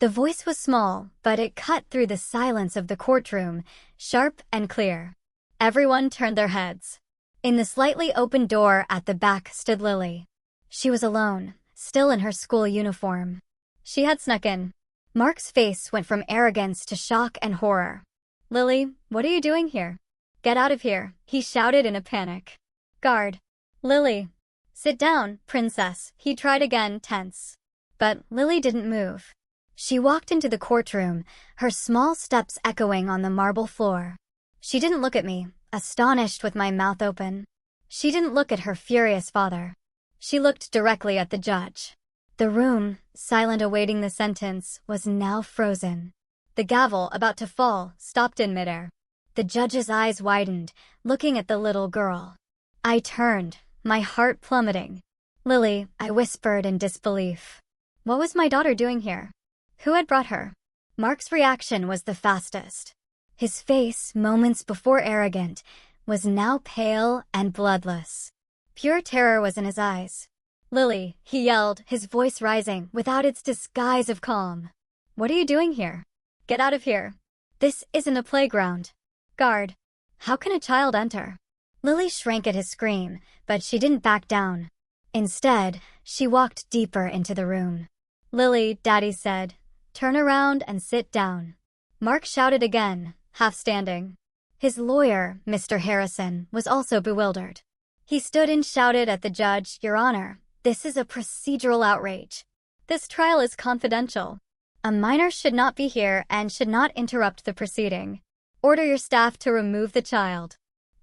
The voice was small, but it cut through the silence of the courtroom, sharp and clear. Everyone turned their heads. In the slightly open door at the back stood Lily. She was alone, still in her school uniform. She had snuck in. Mark's face went from arrogance to shock and horror. Lily, what are you doing here? Get out of here, he shouted in a panic. Guard. Lily. Sit down, princess, he tried again, tense. But Lily didn't move. She walked into the courtroom, her small steps echoing on the marble floor. She didn't look at me, astonished with my mouth open. She didn't look at her furious father. She looked directly at the judge. The room, silent awaiting the sentence, was now frozen. The gavel, about to fall, stopped in midair. The judge's eyes widened, looking at the little girl. I turned, my heart plummeting. "Lily," I whispered in disbelief. What was my daughter doing here? Who had brought her? Mark's reaction was the fastest. His face, moments before arrogant, was now pale and bloodless. Pure terror was in his eyes. "Lily," he yelled, his voice rising, without its disguise of calm. "What are you doing here? Get out of here. This isn't a playground. Guard." How can a child enter? Lily shrank at his scream, but she didn't back down. Instead, she walked deeper into the room. "Lily," Daddy said, "turn around and sit down." Mark shouted again, half standing. His lawyer, Mr. Harrison, was also bewildered. He stood and shouted at the judge, "Your Honor, this is a procedural outrage. This trial is confidential. A minor should not be here and should not interrupt the proceeding. Order your staff to remove the child."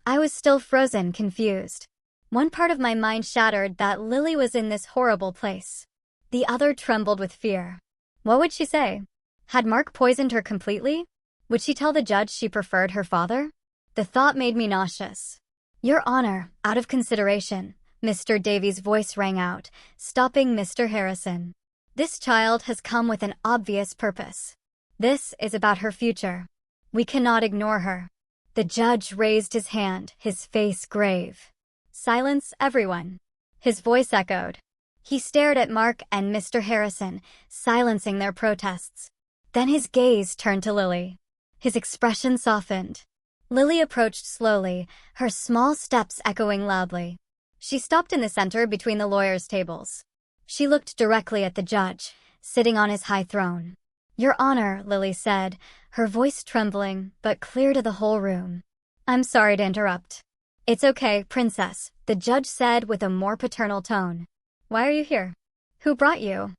I was still frozen, confused. One part of my mind shattered that Lily was in this horrible place. The other trembled with fear. What would she say? Had Mark poisoned her completely? Would she tell the judge she preferred her father? The thought made me nauseous. "Your Honor, out of consideration," Mr. Davies' voice rang out, stopping Mr. Harrison. "This child has come with an obvious purpose. This is about her future. We cannot ignore her." The judge raised his hand, his face grave. "Silence, everyone." His voice echoed. He stared at Mark and Mr. Harrison, silencing their protests. Then his gaze turned to Lily. His expression softened. Lily approached slowly, her small steps echoing loudly. She stopped in the center between the lawyers' tables. She looked directly at the judge, sitting on his high throne. "Your Honor," Lily said, her voice trembling, but clear to the whole room. "I'm sorry to interrupt." "It's okay, Princess," the judge said with a more paternal tone. "Why are you here? Who brought you?"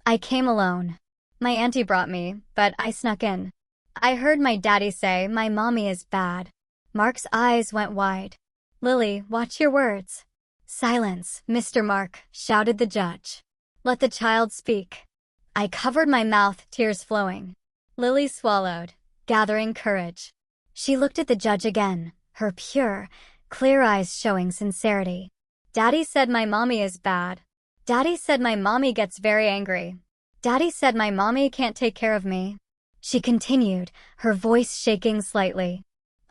"I came alone. My auntie brought me, but I snuck in. I heard my daddy say my mommy is bad." Mark's eyes went wide. "Lily, watch your words." "Silence, Mr. Mark," shouted the judge. "Let the child speak." I covered my mouth, tears flowing. Lily swallowed, gathering courage. She looked at the judge again, her pure, clear eyes showing sincerity. "Daddy said my mommy is bad. Daddy said my mommy gets very angry. Daddy said my mommy can't take care of me." She continued, her voice shaking slightly.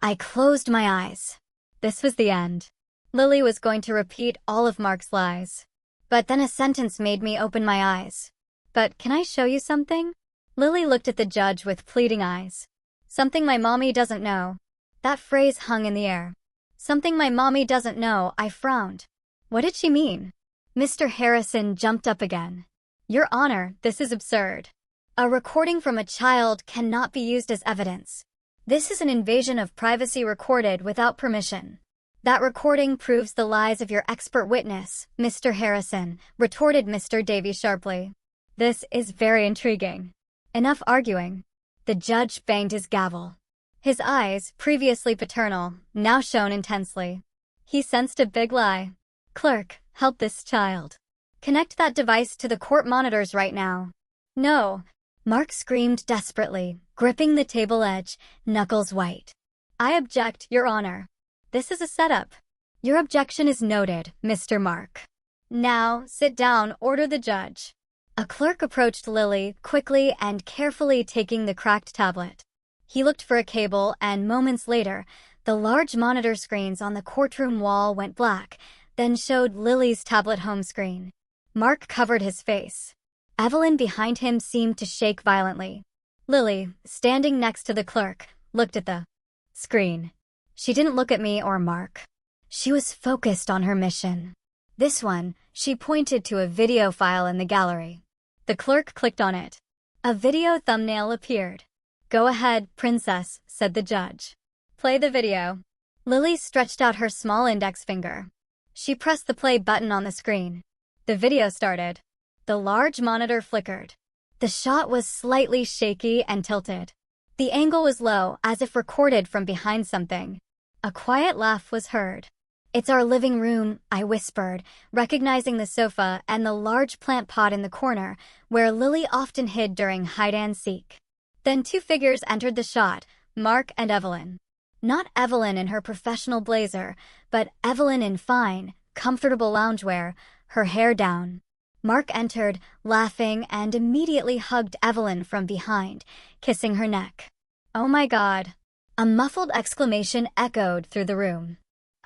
I closed my eyes. This was the end. Lily was going to repeat all of Mark's lies. But then a sentence made me open my eyes. "But can I show you something?" Lily looked at the judge with pleading eyes. "Something my mommy doesn't know." That phrase hung in the air. "Something my mommy doesn't know," I frowned. What did she mean? Mr. Harrison jumped up again. "Your Honor, this is absurd. A recording from a child cannot be used as evidence. This is an invasion of privacy recorded without permission." "That recording proves the lies of your expert witness, Mr. Harrison," retorted Mr. Davies sharply. "This is very intriguing. Enough arguing." The judge banged his gavel. His eyes, previously paternal, now shone intensely. He sensed a big lie. "Clerk, help this child. Connect that device to the court monitors right now." "No!" Mark screamed desperately, gripping the table edge, knuckles white. "I object, Your Honor. This is a setup." "Your objection is noted, Mr. Mark." "Now, sit down," ordered the judge. A clerk approached Lily, quickly and carefully taking the cracked tablet. He looked for a cable, and moments later, the large monitor screens on the courtroom wall went black, then showed Lily's tablet home screen. Mark covered his face. Evelyn behind him seemed to shake violently. Lily, standing next to the clerk, looked at the screen. She didn't look at me or Mark. She was focused on her mission. "This one," she pointed to a video file in the gallery. The clerk clicked on it. A video thumbnail appeared. "Go ahead, Princess," said the judge. "Play the video." Lily stretched out her small index finger. She pressed the play button on the screen. The video started. The large monitor flickered. The shot was slightly shaky and tilted. The angle was low, as if recorded from behind something. A quiet laugh was heard. "It's our living room," I whispered, recognizing the sofa and the large plant pot in the corner, where Lily often hid during hide-and-seek. Then two figures entered the shot, Mark and Evelyn. Not Evelyn in her professional blazer, but Evelyn in fine, comfortable loungewear, her hair down. Mark entered, laughing, and immediately hugged Evelyn from behind, kissing her neck. "Oh my God." A muffled exclamation echoed through the room.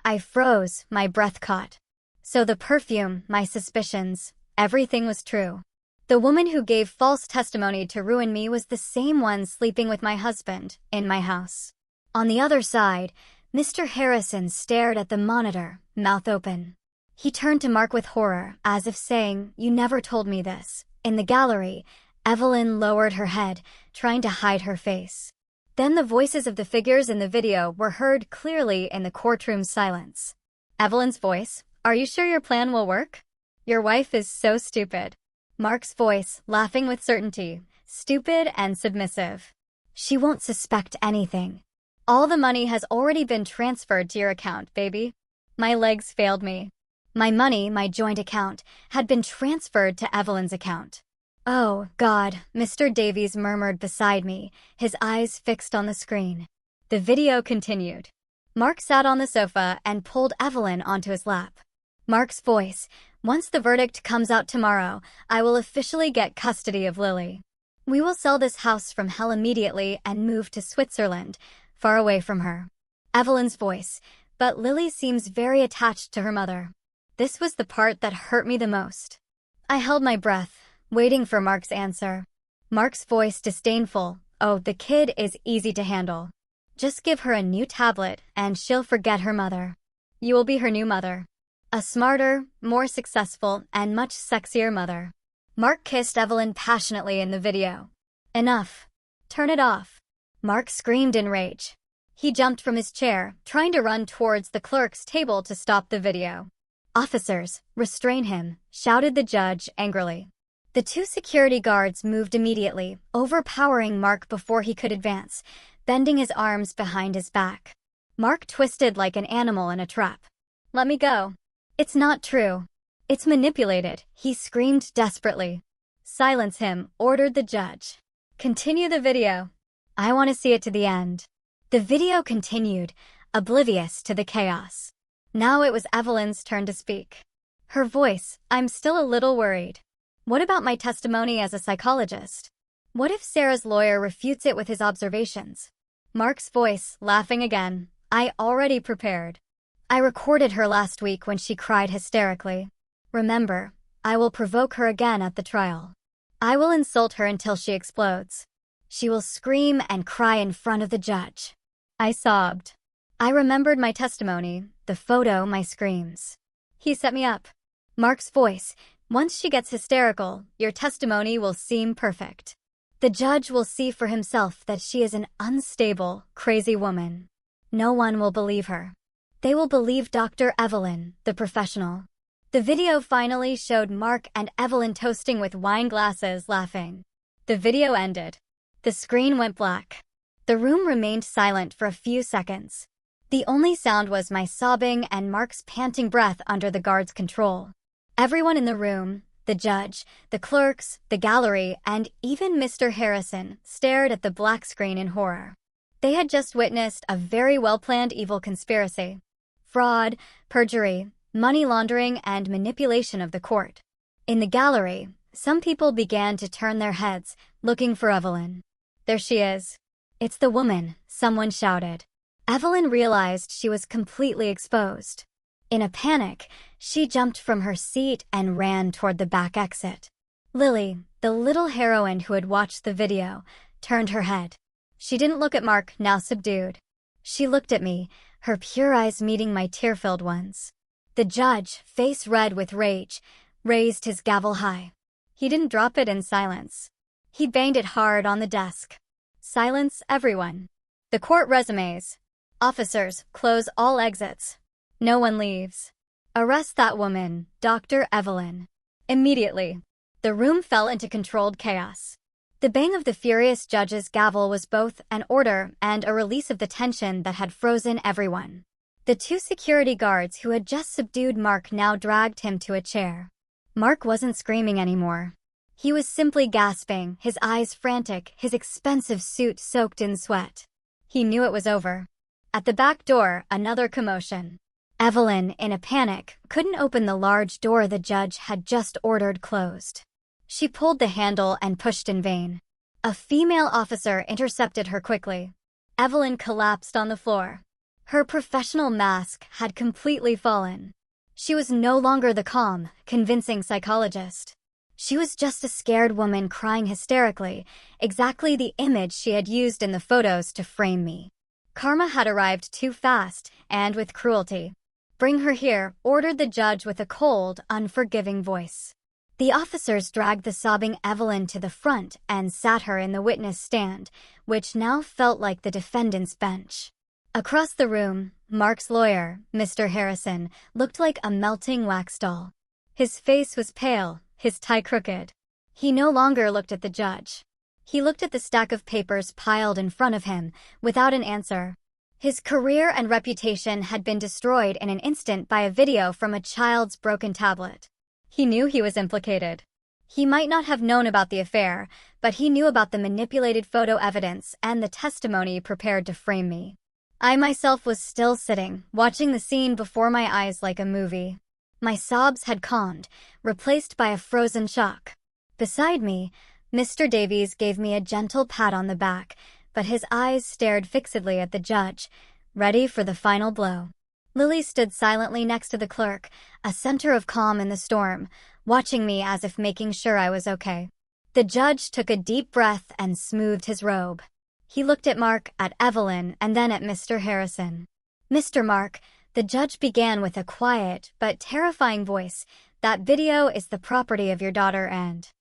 I froze, my breath caught. So the perfume, my suspicions, everything was true. The woman who gave false testimony to ruin me was the same one sleeping with my husband, in my house. On the other side, Mr. Harrison stared at the monitor, mouth open. He turned to Mark with horror, as if saying, "You never told me this." In the gallery, Evelyn lowered her head, trying to hide her face. Then the voices of the figures in the video were heard clearly in the courtroom silence. Evelyn's voice, "Are you sure your plan will work? Your wife is so stupid." Mark's voice, laughing with certainty, "Stupid and submissive. She won't suspect anything. All the money has already been transferred to your account, baby." My legs failed me. My money, my joint account, had been transferred to Evelyn's account. "Oh, God," Mr. Davies murmured beside me, his eyes fixed on the screen. The video continued. Mark sat on the sofa and pulled Evelyn onto his lap. Mark's voice, "Once the verdict comes out tomorrow, I will officially get custody of Lily. We will sell this house from hell immediately and move to Switzerland, far away from her." Evelyn's voice, "But Lily seems very attached to her mother." This was the part that hurt me the most. I held my breath, waiting for Mark's answer. Mark's voice disdainful, "Oh, the kid is easy to handle. Just give her a new tablet and she'll forget her mother. You will be her new mother. A smarter, more successful, and much sexier mother." Mark kissed Evelyn passionately in the video. "Enough. Turn it off." Mark screamed in rage. He jumped from his chair, trying to run towards the clerk's table to stop the video. "Officers, restrain him," shouted the judge angrily. The two security guards moved immediately, overpowering Mark before he could advance, bending his arms behind his back. Mark twisted like an animal in a trap. "Let me go." "It's not true. It's manipulated," he screamed desperately. "Silence him," ordered the judge. "Continue the video. I want to see it to the end." The video continued, oblivious to the chaos. Now it was Evelyn's turn to speak. Her voice, "I'm still a little worried. What about my testimony as a psychologist? What if Sarah's lawyer refutes it with his observations?" Mark's voice, laughing again, "I already prepared. I recorded her last week when she cried hysterically. Remember, I will provoke her again at the trial. I will insult her until she explodes. She will scream and cry in front of the judge." I sobbed. I remembered my testimony, the photo, my screams. He set me up. Mark's voice, "Once she gets hysterical, your testimony will seem perfect. The judge will see for himself that she is an unstable, crazy woman. No one will believe her. They will believe Dr. Evelyn, the professional." The video finally showed Mark and Evelyn toasting with wine glasses, laughing. The video ended. The screen went black. The room remained silent for a few seconds. The only sound was my sobbing and Mark's panting breath under the guard's control. Everyone in the room, the judge, the clerks, the gallery, and even Mr. Harrison, stared at the black screen in horror. They had just witnessed a very well-planned evil conspiracy. Fraud, perjury, money laundering, and manipulation of the court. In the gallery, some people began to turn their heads, looking for Evelyn. "There she is. It's the woman," someone shouted. Evelyn realized she was completely exposed. In a panic, she jumped from her seat and ran toward the back exit. Lily, the little heroine who had watched the video, turned her head. She didn't look at Mark, now subdued. She looked at me, her pure eyes meeting my tear-filled ones. The judge, face red with rage, raised his gavel high. He didn't drop it in silence. He banged it hard on the desk. "Silence, everyone. The court resumes. Officers, close all exits. No one leaves. Arrest that woman, Dr. Evelyn. Immediately." The room fell into controlled chaos. The bang of the furious judge's gavel was both an order and a release of the tension that had frozen everyone. The two security guards who had just subdued Mark now dragged him to a chair. Mark wasn't screaming anymore. He was simply gasping, his eyes frantic, his expensive suit soaked in sweat. He knew it was over. At the back door, another commotion. Evelyn, in a panic, couldn't open the large door the judge had just ordered closed. She pulled the handle and pushed in vain. A female officer intercepted her quickly. Evelyn collapsed on the floor. Her professional mask had completely fallen. She was no longer the calm, convincing psychologist. She was just a scared woman crying hysterically, exactly the image she had used in the photos to frame me. Karma had arrived too fast, and with cruelty. "Bring her here," ordered the judge with a cold, unforgiving voice. The officers dragged the sobbing Evelyn to the front and sat her in the witness stand, which now felt like the defendant's bench. Across the room, Mark's lawyer, Mr. Harrison, looked like a melting wax doll. His face was pale, his tie crooked. He no longer looked at the judge. He looked at the stack of papers piled in front of him, without an answer. His career and reputation had been destroyed in an instant by a video from a child's broken tablet. He knew he was implicated. He might not have known about the affair, but he knew about the manipulated photo evidence and the testimony prepared to frame me. I myself was still sitting, watching the scene before my eyes like a movie. My sobs had calmed, replaced by a frozen shock. Beside me, Mr. Davies gave me a gentle pat on the back, but his eyes stared fixedly at the judge, ready for the final blow. Lily stood silently next to the clerk, a center of calm in the storm, watching me as if making sure I was okay. The judge took a deep breath and smoothed his robe. He looked at Mark, at Evelyn, and then at Mr. Harrison. "Mr. Mark," the judge began with a quiet but terrifying voice, "that video is the property of your daughter and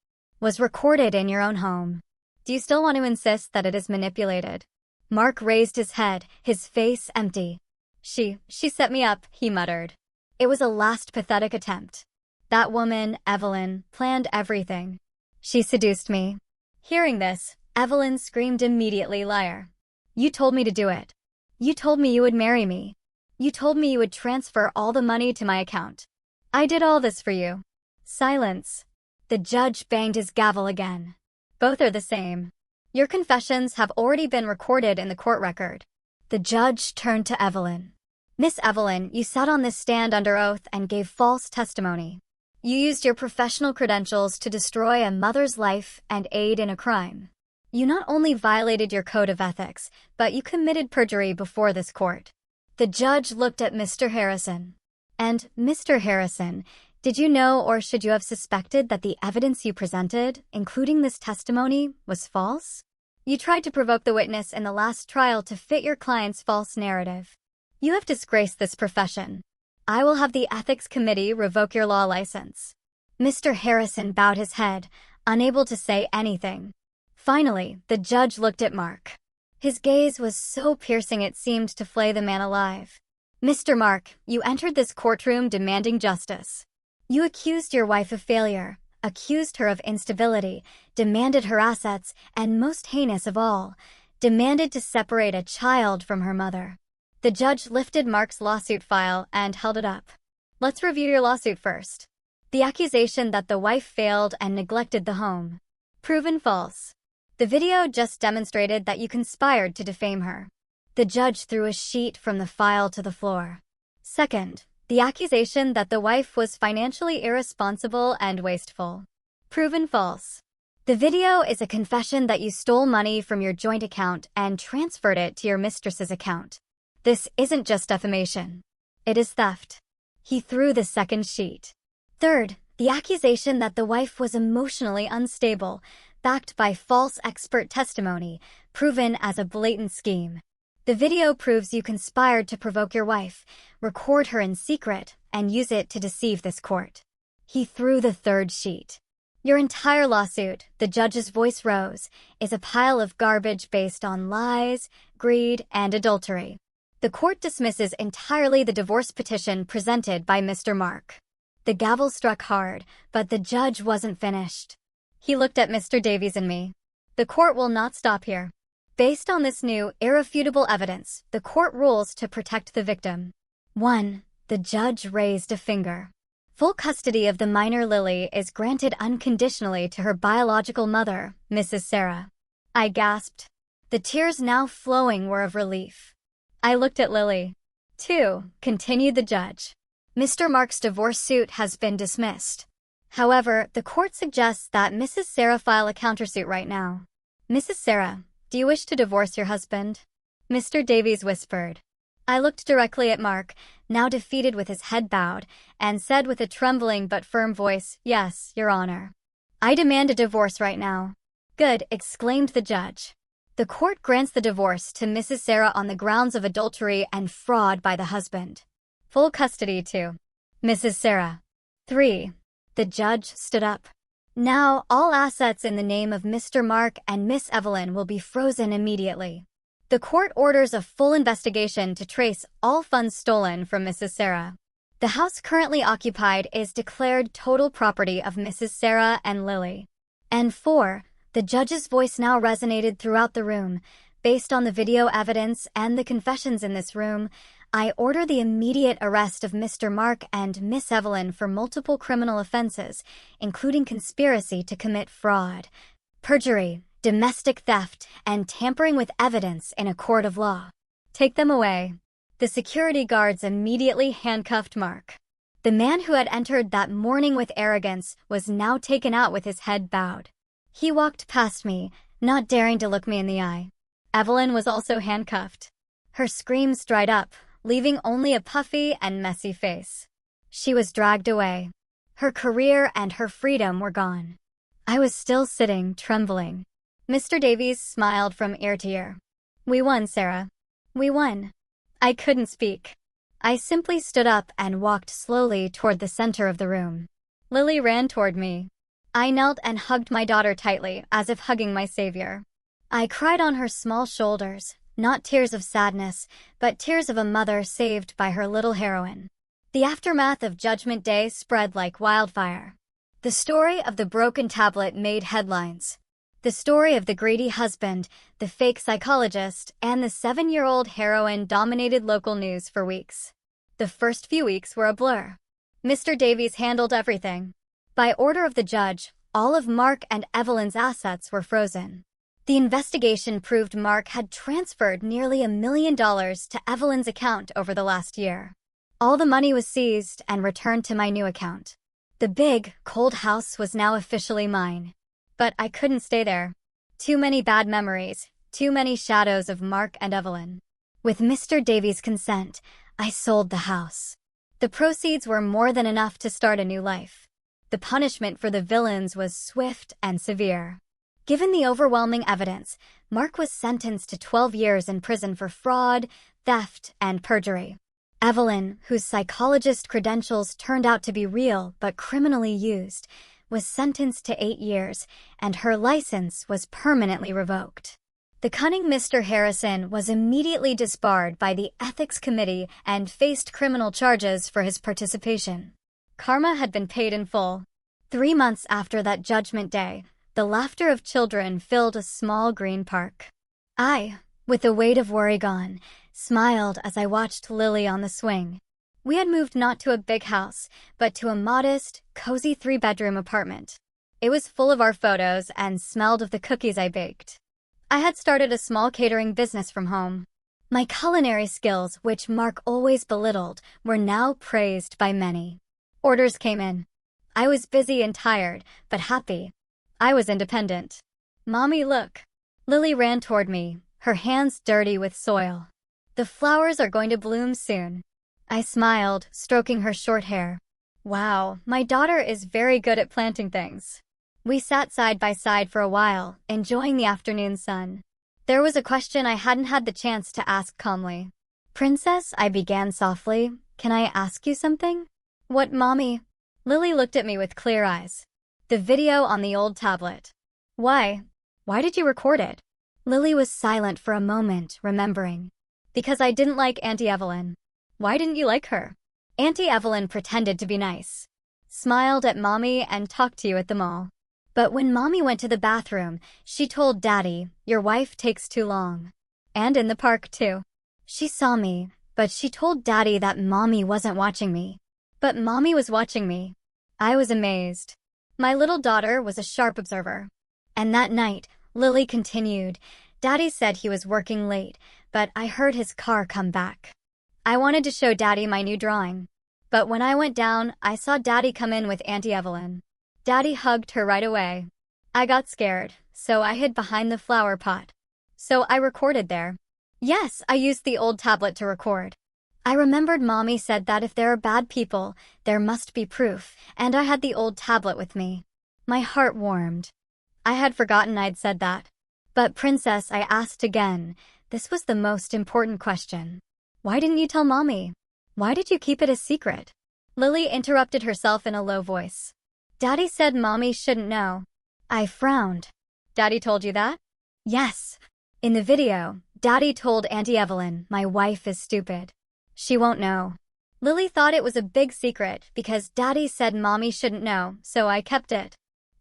was recorded in your own home. Do you still want to insist that it is manipulated?" Mark raised his head, his face empty. She set me up," he muttered. "It was a last pathetic attempt. That woman, Evelyn, planned everything. She seduced me." Hearing this, Evelyn screamed immediately, "Liar. You told me to do it. You told me you would marry me. You told me you would transfer all the money to my account. I did all this for you." Silence. The judge banged his gavel again. "Both are the same. Your confessions have already been recorded in the court record." The judge turned to Evelyn. "Miss Evelyn, you sat on this stand under oath and gave false testimony. You used your professional credentials to destroy a mother's life and aid in a crime. You not only violated your code of ethics, but you committed perjury before this court." The judge looked at Mr. Harrison. "And, Mr. Harrison, did you know or should you have suspected that the evidence you presented, including this testimony, was false? You tried to provoke the witness in the last trial to fit your client's false narrative. You have disgraced this profession. I will have the Ethics Committee revoke your law license." Mr. Harrison bowed his head, unable to say anything. Finally, the judge looked at Mark. His gaze was so piercing it seemed to flay the man alive. "Mr. Mark, you entered this courtroom demanding justice. You accused your wife of failure, accused her of instability, demanded her assets, and most heinous of all, demanded to separate a child from her mother." The judge lifted Mark's lawsuit file and held it up. "Let's review your lawsuit first. The accusation that the wife failed and neglected the home. Proven false. The video just demonstrated that you conspired to defame her." The judge threw a sheet from the file to the floor. "Second, the accusation that the wife was financially irresponsible and wasteful. Proven false. The video is a confession that you stole money from your joint account and transferred it to your mistress's account. This isn't just defamation. It is theft." He threw the second sheet. "Third, the accusation that the wife was emotionally unstable, backed by false expert testimony, proven as a blatant scheme. The video proves you conspired to provoke your wife, record her in secret, and use it to deceive this court." He threw the third sheet. "Your entire lawsuit," the judge's voice rose, "is a pile of garbage based on lies, greed, and adultery. The court dismisses entirely the divorce petition presented by Mr. Mark." The gavel struck hard, but the judge wasn't finished. He looked at Mr. Davies and me. "The court will not stop here. Based on this new, irrefutable evidence, the court rules to protect the victim." 1. The judge raised a finger. Full custody of the minor Lily is granted unconditionally to her biological mother, Mrs. Sarah. I gasped. The tears now flowing were of relief. I looked at Lily. 2. Continued the judge. Mr. Mark's divorce suit has been dismissed. However, the court suggests that Mrs. Sarah file a countersuit right now. Mrs. Sarah, do you wish to divorce your husband? Mr. Davies whispered. I looked directly at Mark, now defeated with his head bowed, and said with a trembling but firm voice, Yes, Your Honor. I demand a divorce right now. Good, exclaimed the judge. The court grants the divorce to Mrs. Sarah on the grounds of adultery and fraud by the husband. Full custody to Mrs. Sarah. 3. The judge stood up. Now, all assets in the name of Mr. Mark and Miss Evelyn will be frozen immediately. The court orders a full investigation to trace all funds stolen from Mrs. Sarah. The house currently occupied is declared total property of Mrs. Sarah and Lily. And 4. The judge's voice now resonated throughout the room. Based on the video evidence and the confessions in this room, I order the immediate arrest of Mr. Mark and Miss Evelyn for multiple criminal offenses, including conspiracy to commit fraud, perjury, domestic theft, and tampering with evidence in a court of law. Take them away. The security guards immediately handcuffed Mark. The man who had entered that morning with arrogance was now taken out with his head bowed. He walked past me, not daring to look me in the eye. Evelyn was also handcuffed. Her screams dried up, leaving only a puffy and messy face. She was dragged away. Her career and her freedom were gone. I was still sitting, trembling. Mr. Davies smiled from ear to ear. We won, Sarah. We won. I couldn't speak. I simply stood up and walked slowly toward the center of the room. Lily ran toward me. I knelt and hugged my daughter tightly, as if hugging my savior. I cried on her small shoulders, not tears of sadness, but tears of a mother saved by her little heroine. The aftermath of Judgment Day spread like wildfire. The story of the broken tablet made headlines. The story of the greedy husband, the fake psychologist, and the 7-year-old heroine dominated local news for weeks. The first few weeks were a blur. Mr. Davies handled everything. By order of the judge, all of Mark and Evelyn's assets were frozen. The investigation proved Mark had transferred nearly $1 million to Evelyn's account over the last year. All the money was seized and returned to my new account. The big, cold house was now officially mine. But I couldn't stay there. Too many bad memories, too many shadows of Mark and Evelyn. With Mr. Davies' consent, I sold the house. The proceeds were more than enough to start a new life. The punishment for the villains was swift and severe. Given the overwhelming evidence, Mark was sentenced to 12 years in prison for fraud, theft, and perjury. Evelyn, whose psychologist credentials turned out to be real but criminally used, was sentenced to 8 years, and her license was permanently revoked. The cunning Mr. Harrison was immediately disbarred by the Ethics Committee and faced criminal charges for his participation. Karma had been paid in full. 3 months after that Judgment Day, the laughter of children filled a small green park. I, with the weight of worry gone, smiled as I watched Lily on the swing. We had moved not to a big house, but to a modest, cozy 3-bedroom apartment. It was full of our photos and smelled of the cookies I baked. I had started a small catering business from home. My culinary skills, which Mark always belittled, were now praised by many. Orders came in. I was busy and tired, but happy. I was independent. Mommy, look. Lily ran toward me, her hands dirty with soil. The flowers are going to bloom soon. I smiled, stroking her short hair. Wow, my daughter is very good at planting things. We sat side by side for a while, enjoying the afternoon sun. There was a question I hadn't had the chance to ask calmly. Princess, I began softly, can I ask you something? What, Mommy? Lily looked at me with clear eyes. The video on the old tablet. Why? Why did you record it? Lily was silent for a moment, remembering. Because I didn't like Auntie Evelyn. Why didn't you like her? Auntie Evelyn pretended to be nice. Smiled at Mommy and talked to you at the mall. But when Mommy went to the bathroom, she told Daddy, your wife takes too long. And in the park, too. She saw me, but she told Daddy that Mommy wasn't watching me. But Mommy was watching me. I was amazed. My little daughter was a sharp observer. And that night, Lily continued, Daddy said he was working late, but I heard his car come back. I wanted to show Daddy my new drawing. But when I went down, I saw Daddy come in with Auntie Evelyn. Daddy hugged her right away. I got scared, so I hid behind the flower pot. So I recorded there. Yes, I used the old tablet to record. I remembered Mommy said that if there are bad people, there must be proof, and I had the old tablet with me. My heart warmed. I had forgotten I'd said that. But Princess, I asked again. This was the most important question. Why didn't you tell Mommy? Why did you keep it a secret? Lily interrupted herself in a low voice. Daddy said Mommy shouldn't know. I frowned. Daddy told you that? Yes. In the video, Daddy told Auntie Evelyn, my wife is stupid. She won't know. Lily thought it was a big secret because Daddy said Mommy shouldn't know, so I kept it.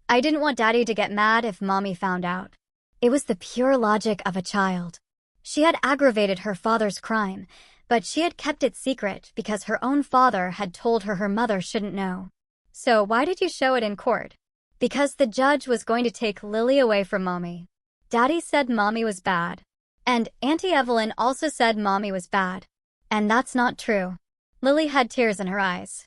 I didn't want Daddy to get mad if Mommy found out. It was the pure logic of a child. She had aggravated her father's crime, but she had kept it secret because her own father had told her mother shouldn't know. So why did you show it in court? Because the judge was going to take Lily away from Mommy. Daddy said Mommy was bad. And Auntie Evelyn also said Mommy was bad. And that's not true. Lily had tears in her eyes.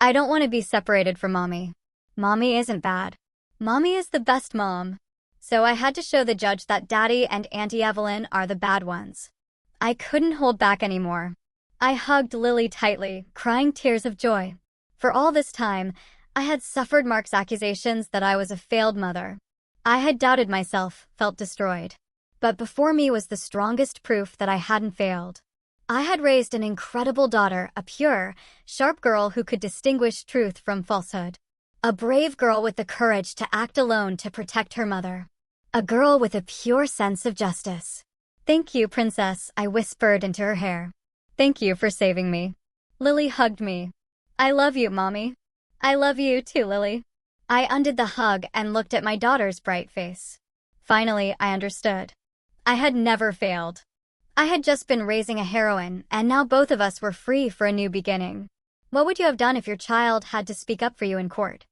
I don't want to be separated from Mommy. Mommy isn't bad. Mommy is the best mom. So I had to show the judge that Daddy and Auntie Evelyn are the bad ones. I couldn't hold back anymore. I hugged Lily tightly, crying tears of joy. For all this time, I had suffered Mark's accusations that I was a failed mother. I had doubted myself, felt destroyed. But before me was the strongest proof that I hadn't failed. I had raised an incredible daughter, a pure, sharp girl who could distinguish truth from falsehood. A brave girl with the courage to act alone to protect her mother. A girl with a pure sense of justice. Thank you, Princess, I whispered into her hair. Thank you for saving me. Lily hugged me. I love you, Mommy. I love you too, Lily. I undid the hug and looked at my daughter's bright face. Finally, I understood. I had never failed. I had just been raising a heroine, and now both of us were free for a new beginning. What would you have done if your child had to speak up for you in court?